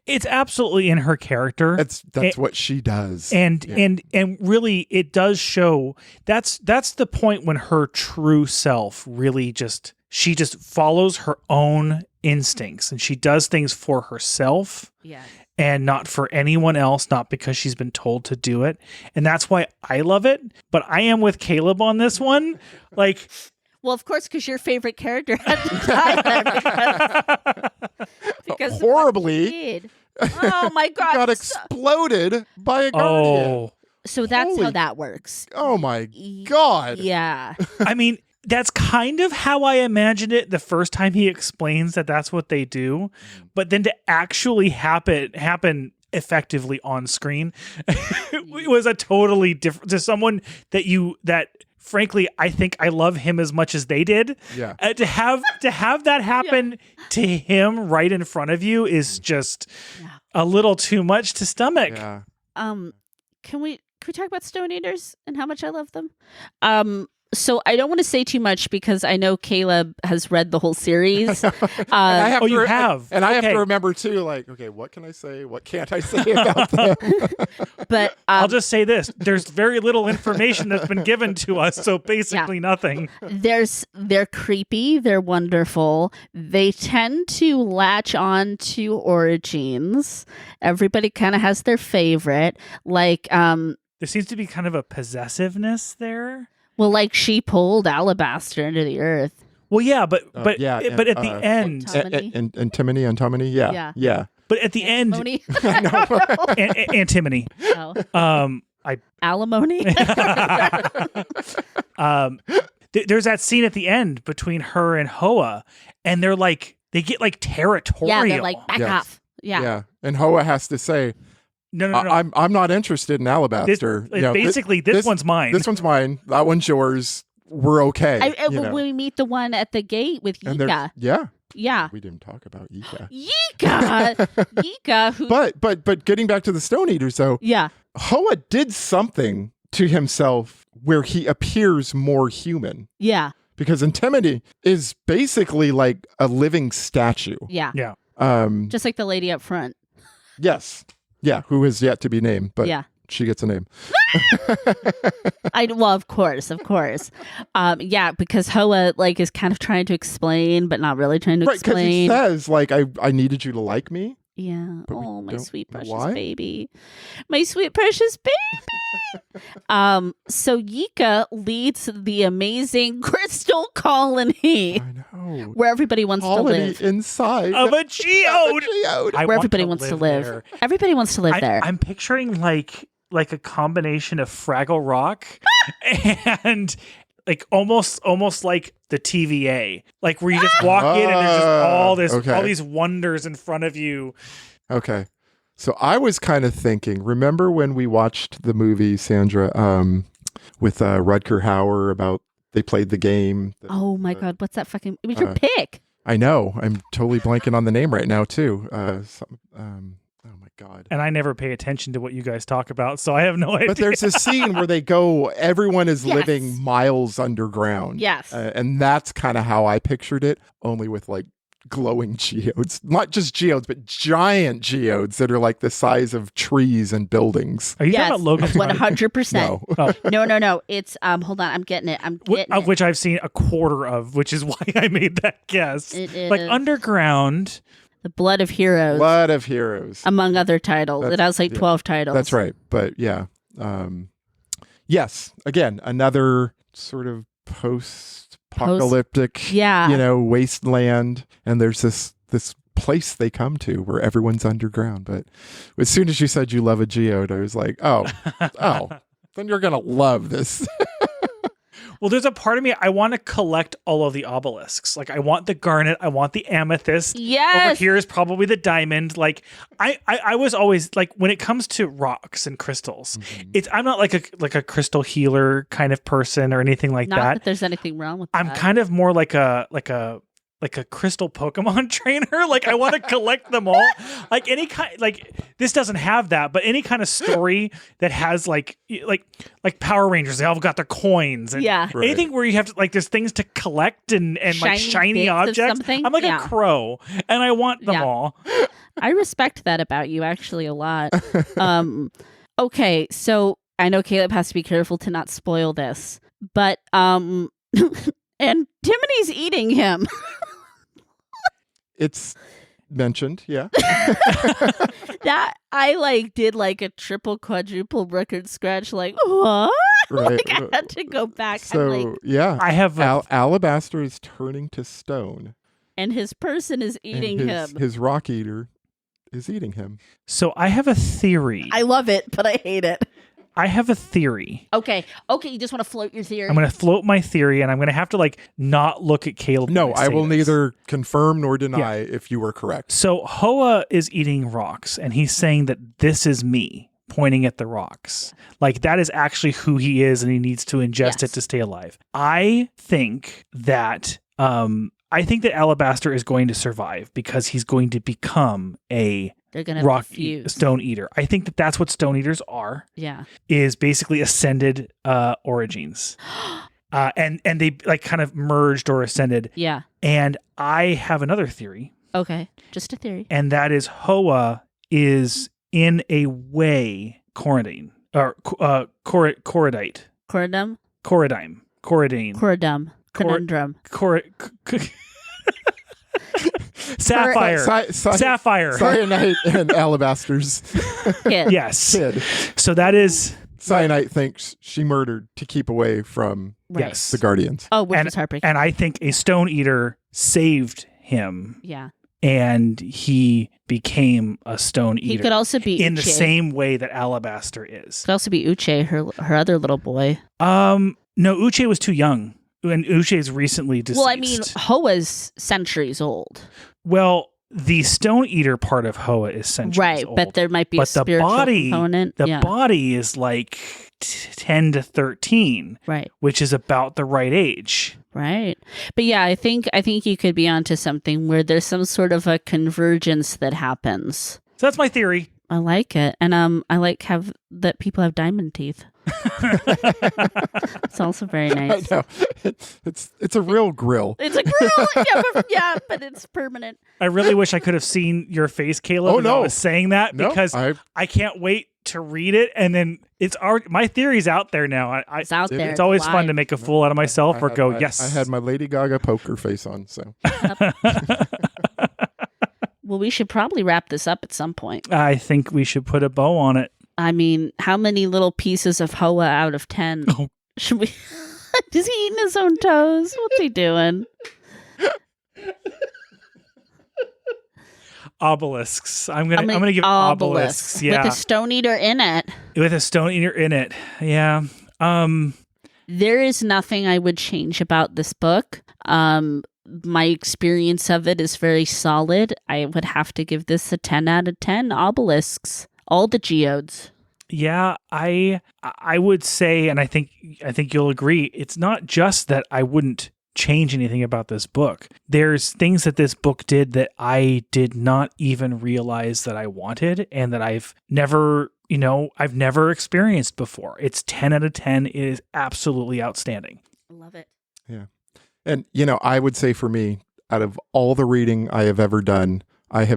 It's absolutely in her character. That's what she does. And really it does show that's the point when her true self really she just follows her own instincts, and she does things for herself. Yeah. And not for anyone else, not because she's been told to do it. And that's why I love it. But I am with Caleb on this one. Like, well, of course, because your favorite character had to die because horribly. Oh my God! Got exploded by a guardian. So that's how that works. Oh my God! Yeah. I mean, That's kind of how I imagined it the first time he explains that that's what they do. But then to actually happen effectively on screen, it was a totally different, to someone that frankly, I think I love him as much as they did. Yeah. To have that happen to him right in front of you is just a little too much to stomach. Yeah. Can we talk about Stone Eaters and how much I love them? So I don't want to say too much because I know Caleb has read the whole series. You have. And I have to remember too, like, okay, what can I say? What can't I say about them? But I'll just say this. There's very little information that's been given to us, so basically nothing. They're creepy. They're wonderful. They tend to latch on to origins. Everybody kind of has their favorite. Like, there seems to be kind of a possessiveness there. Well, like she pulled Alabaster into the earth. Well, yeah, but at the end, Antimony, yeah. But at the end, Antimony. Oh. Alimony. There's that scene at the end between her and Hoa, and they get like territorial. Yeah, they're like back off. Yeah, and Hoa has to say, No. I'm not interested in Alabaster. This one's mine. This one's mine. That one's yours. We're okay. When we meet the one at the gate with Yika. Yeah. We didn't talk about Yika. Yika. Who... But getting back to the Stone Eaters, though. Yeah. Hoa did something to himself where he appears more human. Yeah. Because Antimony is basically like a living statue. Yeah. Yeah. Just like the lady up front. Yes. Yeah, who has yet to be named, but she gets a name. Of course. Because Hoa is kind of trying to explain, but not really trying to explain. Because he says, I needed you to like me. Yeah. Oh, my sweet precious baby. My sweet precious baby. So Yika leads the amazing crystal colony. I know. Where everybody wants to live. Inside of a geode. Where everybody wants to live. There. Everybody wants to live there. I'm picturing like a combination of Fraggle Rock and like almost like the TVA, like where you just walk in and there's just all these wonders in front of you. Okay. So I was kind of thinking, remember when we watched the movie, Sandra, with Rutger Hauer about they played the game? Oh my God. What's that fucking, it was your pick. I know. I'm totally blanking on the name right now too. Oh my God. And I never pay attention to what you guys talk about, so I have no idea. But there's a scene where everyone is living miles underground. Yes. And that's kind of how I pictured it, only with like glowing geodes. Not just geodes, but giant geodes that are like the size of trees and buildings. Are you talking about Logan? 100%. No. It's, hold on, I'm getting it. Which I've seen a quarter of, which is why I made that guess. It is. Like underground. The Blood of Heroes. Blood of Heroes. Among other titles. It has 12 titles. That's right. But yeah. Yes. Again, another sort of post-apocalyptic, wasteland. And there's this place they come to where everyone's underground. But as soon as you said you love a geode, I was like, oh, then you're going to love this. Well, there's a part of me, I want to collect all of the obelisks. Like, I want the garnet, I want the amethyst. Yes. Over here is probably the diamond. Like, I was always, like, when it comes to rocks and crystals, I'm not like a crystal healer kind of person or anything like that. Not that there's anything wrong with that. I'm kind of more like a crystal Pokemon trainer. Like, I want to collect them all. Like any kind, like this doesn't have that, but any kind of story that has like Power Rangers, they all got their coins and anything where you have to, like, there's things to collect and like shiny objects. I'm like a crow and I want them all. I respect that about you actually a lot. Okay. So I know Caleb has to be careful to not spoil this, but, and Timony's eating him. It's mentioned, yeah. That I did a triple quadruple record scratch, what? Right. I had to go back. So I have Alabaster is turning to stone, and his person is eating him. His rock eater is eating him. So I have a theory. I love it, but I hate it. I have a theory. Okay, you just want to float your theory? I'm going to float my theory, and I'm going to have to like not look at Caleb. No, when I will say this. neither confirm nor deny if you were correct. So Hoa is eating rocks, and he's saying that this is me, pointing at the rocks. Like that is actually who he is, and he needs to ingest it to stay alive. I think that Alabaster is going to survive because he's going to become a They're gonna stone eater. I think that that's what stone eaters are. Yeah. Is basically ascended origins. And they like kind of merged or ascended. Yeah. And I have another theory. Okay. Just a theory. And that is Hoa is in a way Coridine. Or Coridite. Coridum? Coridine. Conundrum. Sapphire. Sapphire. Cyanite and Alabaster's Kid. Yes. kid. So that is... Cyanite thinks she murdered to keep away from Yes. the Guardians. Oh, which is heartbreaking. And I think a stone eater saved him. Yeah. And he became a stone eater. He could also be in the Uche. same way that Alabaster is. Could also be Uche, her other little boy. No, Uche was too young. And Uche is recently deceased. Well, I mean, Hoa's centuries old. Well, the stone eater part of Hoa is centuries old. But there might be a spiritual component. The body is like 10 to 13. Right. Which is about the right age. Right. But yeah, I think you could be onto something where there's some sort of a convergence that happens. So that's my theory. I like it. And I like that people have diamond teeth. It's also very nice. I know. It's a real grill. It's a grill. But it's permanent. I really wish I could have seen your face, Caleb, as I was saying that, because I can't wait to read it. And then my theory's out there now. It's out there. It's always fun to make a fool out of myself yes. I had my Lady Gaga poker face on, so. Well, we should probably wrap this up at some point. I think we should put a bow on it. I mean, how many little pieces of Hoa out of 10 should we? Is he eating his own toes? What's he doing? Obelisks. I'm gonna give obelisks. Yeah, with a stone eater in it. With a stone eater in it. Yeah. There is nothing I would change about this book. My experience of it is very solid. I would have to give this a 10 out of 10 obelisks. All the geodes. Yeah, I would say, and I think you'll agree, it's not just that I wouldn't change anything about this book. There's things that this book did that I did not even realize that I wanted and that I've never experienced before. It's 10 out of 10. It is absolutely outstanding. I love it. Yeah. And, I would say for me, out of all the reading I have ever done, let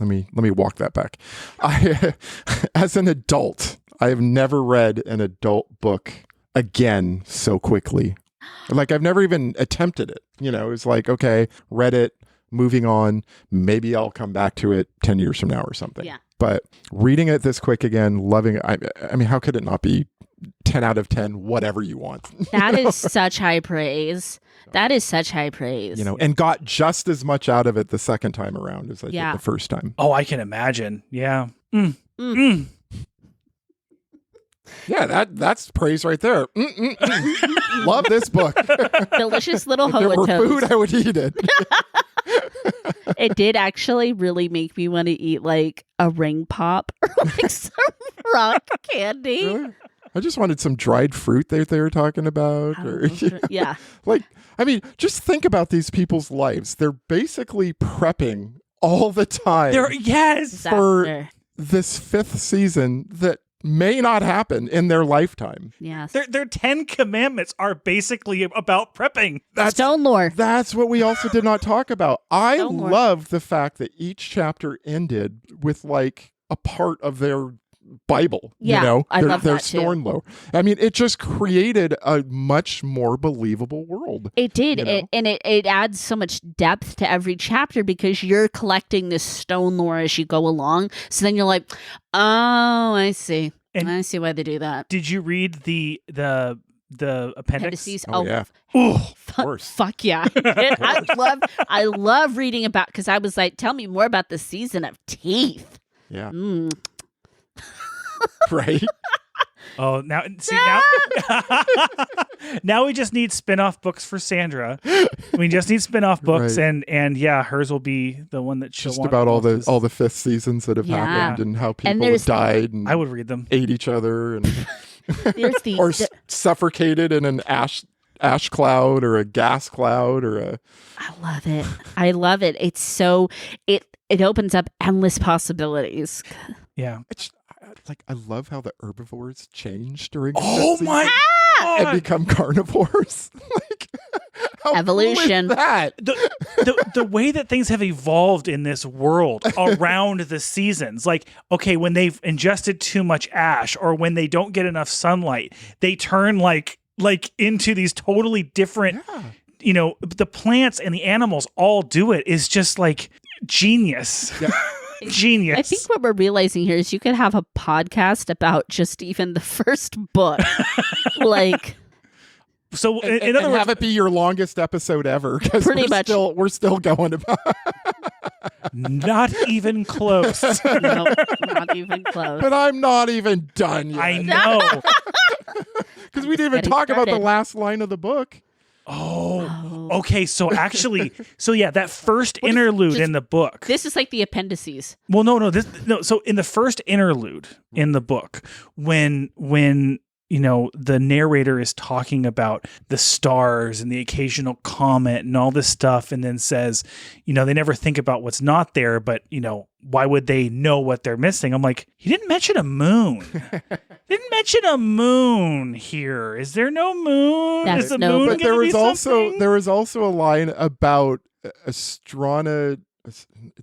me walk that back. As an adult, I have never read an adult book again so quickly. Like I've never even attempted it. It's like, okay, read it, moving on. Maybe I'll come back to it 10 years from now or something. Yeah. But reading it this quick again, loving it. I mean, how could it not be 10 out of 10, whatever you want? That is such high praise. That is such high praise. And got just as much out of it the second time around as I did the first time. Oh, I can imagine. Yeah. Yeah, that's praise right there. Love this book. Delicious little If there Hoa were toast. food, I would eat it. It did actually really make me want to eat like a ring pop or like some rock candy. Really? I just wanted some dried fruit that they were talking about. Yeah. Just think about these people's lives. They're basically prepping all the time for this 5th season that may not happen in their lifetime. Yes. Their 10 commandments are basically about prepping. Stone lore. That's what we also did not talk about. I loved the fact that each chapter ended with like a part of their Bible, I love their that too. Storn Low. I mean, it just created a much more believable world. It did, and it adds so much depth to every chapter because you're collecting this stone lore as you go along. So then you're like, oh, I see. And I see why they do that. Did you read the appendix? Appendices? Oh yeah. Of course. Fuck yeah. I love reading about, because I was like, tell me more about the season of teeth. Yeah. Right. Oh, now see now we just need spin-off books for Sandra. We just need spin-off books, Right. and yeah, hers will be the one that she'll Just want about the most. all the fifth seasons that have Yeah. happened and how people there's- have died and I would read them. ate each other and There's or suffocated in an ash cloud or a gas cloud or a I love it. I love it. It's so it opens up endless possibilities. Yeah. I love how the herbivores change during the Oh fifth my season and God! become carnivores. Like how Evolution. Cool is that? The way that things have evolved in this world around the seasons, like, okay, when they've ingested too much ash or when they don't get enough sunlight, they turn like into these totally different, the plants and the animals all do it is just like genius. Yeah. Genius. I think what we're realizing here is you could have a podcast about just even the first book. Like, so in and other words, have it be your longest episode ever because Pretty much. we're still going about. not even close. no, not even close. But I'm not even done yet. I know. Because we didn't even Getting talk about the started. last line of the book. Oh, okay. So actually, that first interlude just- in the book. This is like the appendices. Well, no. So in the first interlude in the book, when the narrator is talking about the stars and the occasional comet and all this stuff, and then says, they never think about what's not there, but why would they know what they're missing? I'm like, he didn't mention a moon. Didn't mention a moon here. Is there no moon? That's Is the no- moon But gonna be something? there was also a line about astronomy.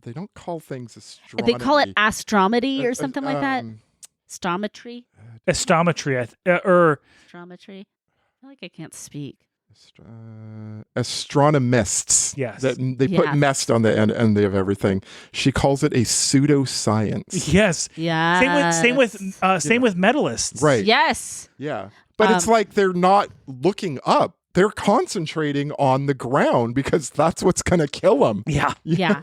They don't call things astronomy. They call it astrometry or something like that. Um, Astrometry. Astrometry, Astrometry. I feel like I can't speak. Astronomists. Yes. That they put Yeah. mest on the end of everything. She calls it a pseudoscience. yes. Yeah. Same with medalists. Right. Yes. Yeah. But it's like they're not looking up. They're concentrating on the ground because that's what's going to kill them. Yeah. Yeah.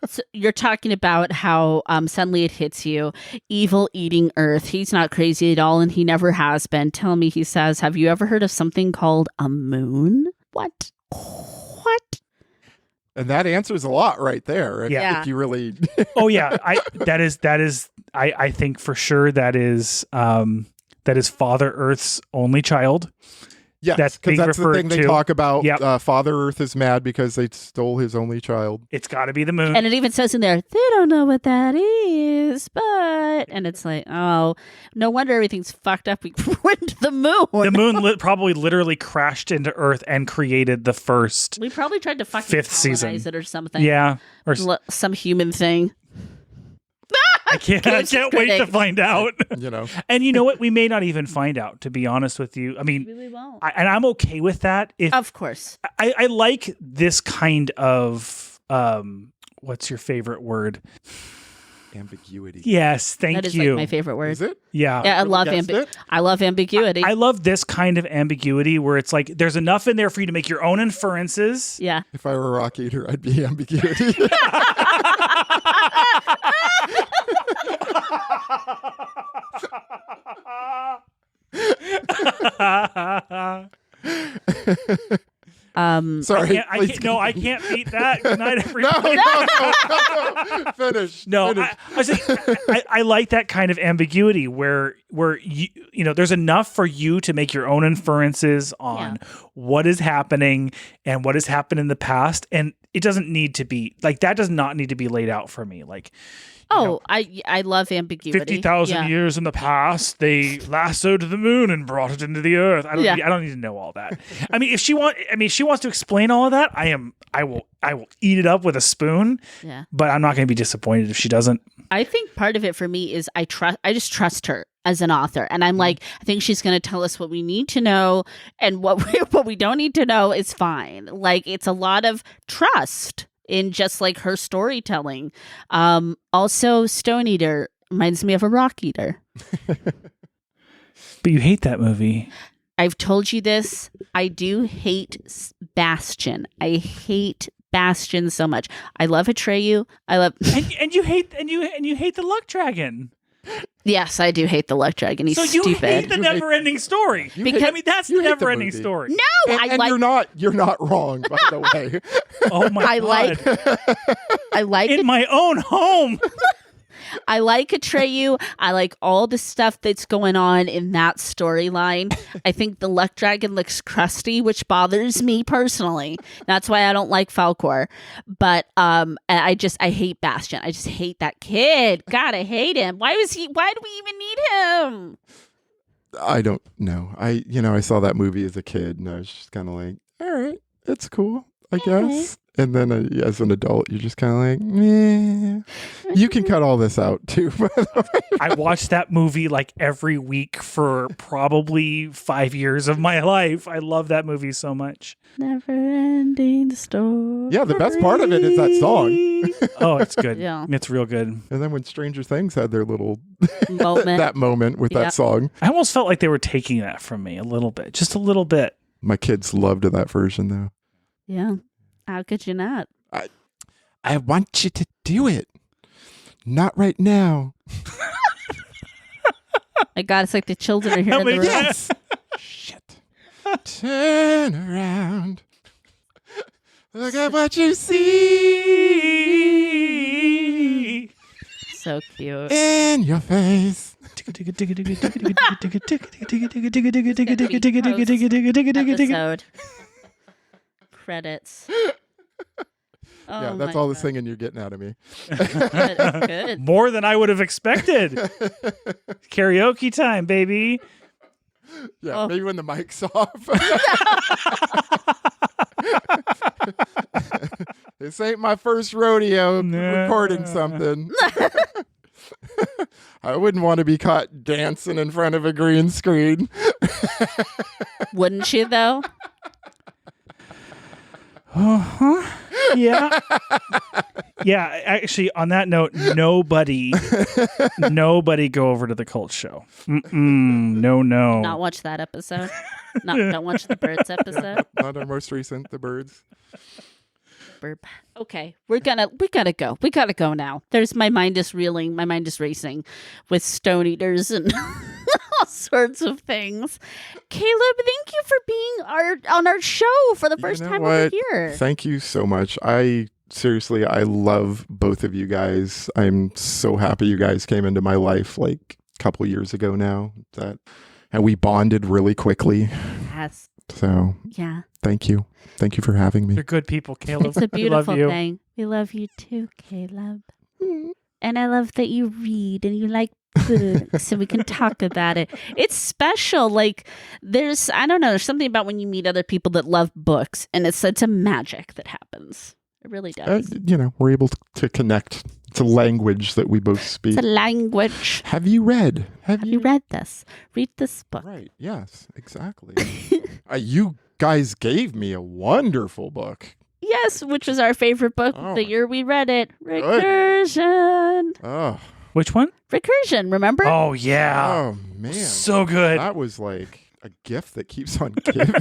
So you're talking about how suddenly it hits you. Evil eating Earth. He's not crazy at all, and he never has been. Tell me, he says, have you ever heard of something called a moon? What? And that answers a lot right there. Yeah. If you really Oh yeah. I think for sure that is Father Earth's only child. Yes, That's because being that's the referred thing they to. talk about. Yep. Father Earth is mad because they stole his only child. It's got to be the moon. And it even says in there, they don't know what that is, but... And it's like, oh, no wonder everything's fucked up. We went to the moon. The moon probably literally crashed into Earth and created the first. We probably tried to fucking Fifth season. colonize it or something. Yeah. Or Some human thing. I can't Good wait to critic. find out. You know, And you know what? We may not even find out, to be honest with you. I mean, We won't. and I'm okay with that. If Of course. I like this kind of what's your favorite word? ambiguity. Yes, thank That is you. like my favorite word. Is it? Yeah. Yeah, I love Guessed it? I love ambiguity. I love this kind of ambiguity where it's like there's enough in there for you to make your own inferences. yeah. If I were a rock eater, I'd be ambiguity. Sorry. I can't beat that. Good night, everybody. No. Finish. No, Finish. I like that kind of ambiguity where you know there's enough for you to make your own inferences on what is happening and what has happened in the past, and it doesn't need to be like that. Does not need to be laid out for me. Like, I love ambiguity. 50,000 years in the past, they lassoed the moon and brought it into the earth. I don't need to know all that. I mean, if she wants to explain all of that, I will eat it up with a spoon. Yeah. But I'm not going to be disappointed if she doesn't. I think part of it for me is I just trust her as an author, and I'm like, I think she's going to tell us what we need to know, and what we don't need to know is fine. Like, it's a lot of trust in just like her storytelling. Also, Stone Eater reminds me of a rock eater. But you hate that movie. I've told you this. I do hate Bastion. I hate Bastion so much. I love Atreyu. I love And you hate the luck dragon. Yes, I do hate the luck dragon. He's So you stupid. hate the You hate- never-ending story. Because- I mean, that's the you hate the never-ending movie. story. No, And, I like. you're not wrong, by the way. Oh my I god! like- I like In my own home. I like Atreyu. I like all the stuff that's going on in that storyline. I think the luck dragon looks crusty, which bothers me personally. That's why I don't like Falcor. But I hate Bastion. I just hate that kid. God, I hate him. Why do we even need him? I don't know. I saw that movie as a kid, and I was just kind of like, all right, it's cool, I guess. And then as an adult, you're just kind of like, meh. You can cut all this out too. By the way. I watched that movie like every week for probably 5 years of my life. I love that movie so much. Never ending story. Yeah, the best part of it is that song. Oh, it's good. Yeah. It's real good. And then when Stranger Things had their little Moment. that moment with Yeah. that song, I almost felt like they were taking that from me a little bit, just a little bit. my kids loved that version though. Yeah. How could you not? I want you to do it. Not right now. My God, it's like the children are here in the room. Yes. Shit. Turn around. Look at what you see So cute. in your face. Episode. Credits. Oh, Yeah, that's my all the God. singing you're getting out of me. Good. Good. More than I would have expected. Karaoke time, baby. Yeah, Oh. maybe when the mic's off. This ain't my first rodeo No. recording something. I wouldn't want to be caught dancing in front of a green screen. Wouldn't you though? Yeah. Yeah, actually, on that note, nobody go over to the cult show. No. Not watch that episode. Don't watch the birds episode. Not our most recent, The Birds. Burp. Okay, we gotta go. We gotta go now. My mind is reeling. My mind is racing with stone eaters and all sorts of things. Caleb, thank you for being on our show for the first You know time over what? here. Thank you so much. I love both of you guys. I'm so happy you guys came into my life like a couple years ago now. And we bonded really quickly. Yes. So Yeah. thank you. Thank you for having me. You're good people, Caleb. It's a We love beautiful you. thing. We love you too, Caleb. And I love that you read and you like books so we can talk about it. It's special. Like there's something about when you meet other people that love books and it's a magic that happens. It really does. We're able to connect. It's a language that we both speak. It's a language. Have you read? Have you read this? Read this book. Right. Yes, exactly. You guys gave me a wonderful book. Yes, which was our favorite book Oh the my- year we read it. Recursion. Oh, Which one? Recursion, remember? Oh, yeah. oh man. So good. That was like a gift that keeps on giving.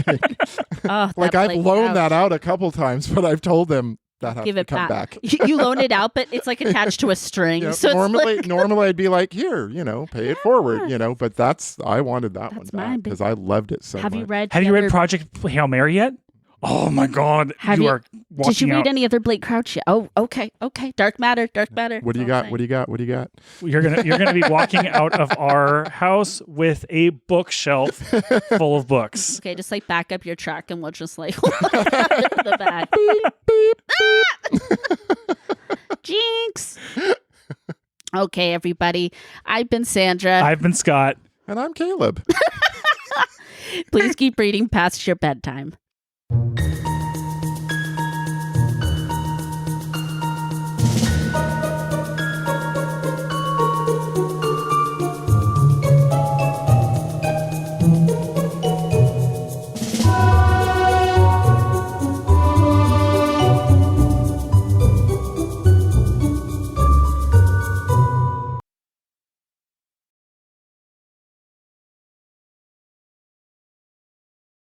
Oh, Like that I've played loaned out. that out a couple times, but I've told them that has Give to it come back. You loan it out, but it's like attached to a string. You know, so normally, it's like, normally I'd be like, here, pay it forward, but I wanted that That's one mine, back because I loved it so have much. you read? Have the you read other- Project Hail Mary yet? Oh my God. Have you you- are Did you watching read out. any other Blake Crouch yet? Oh, okay. Dark Matter. What do you got? What do you got? What do you got? You're gonna be walking out of our house with a bookshelf full of books. Okay, just like back up your truck and we'll just like the back. Jinx. Okay, everybody. I've been Sandra. I've been Scott. And I'm Caleb. Please keep reading past your bedtime.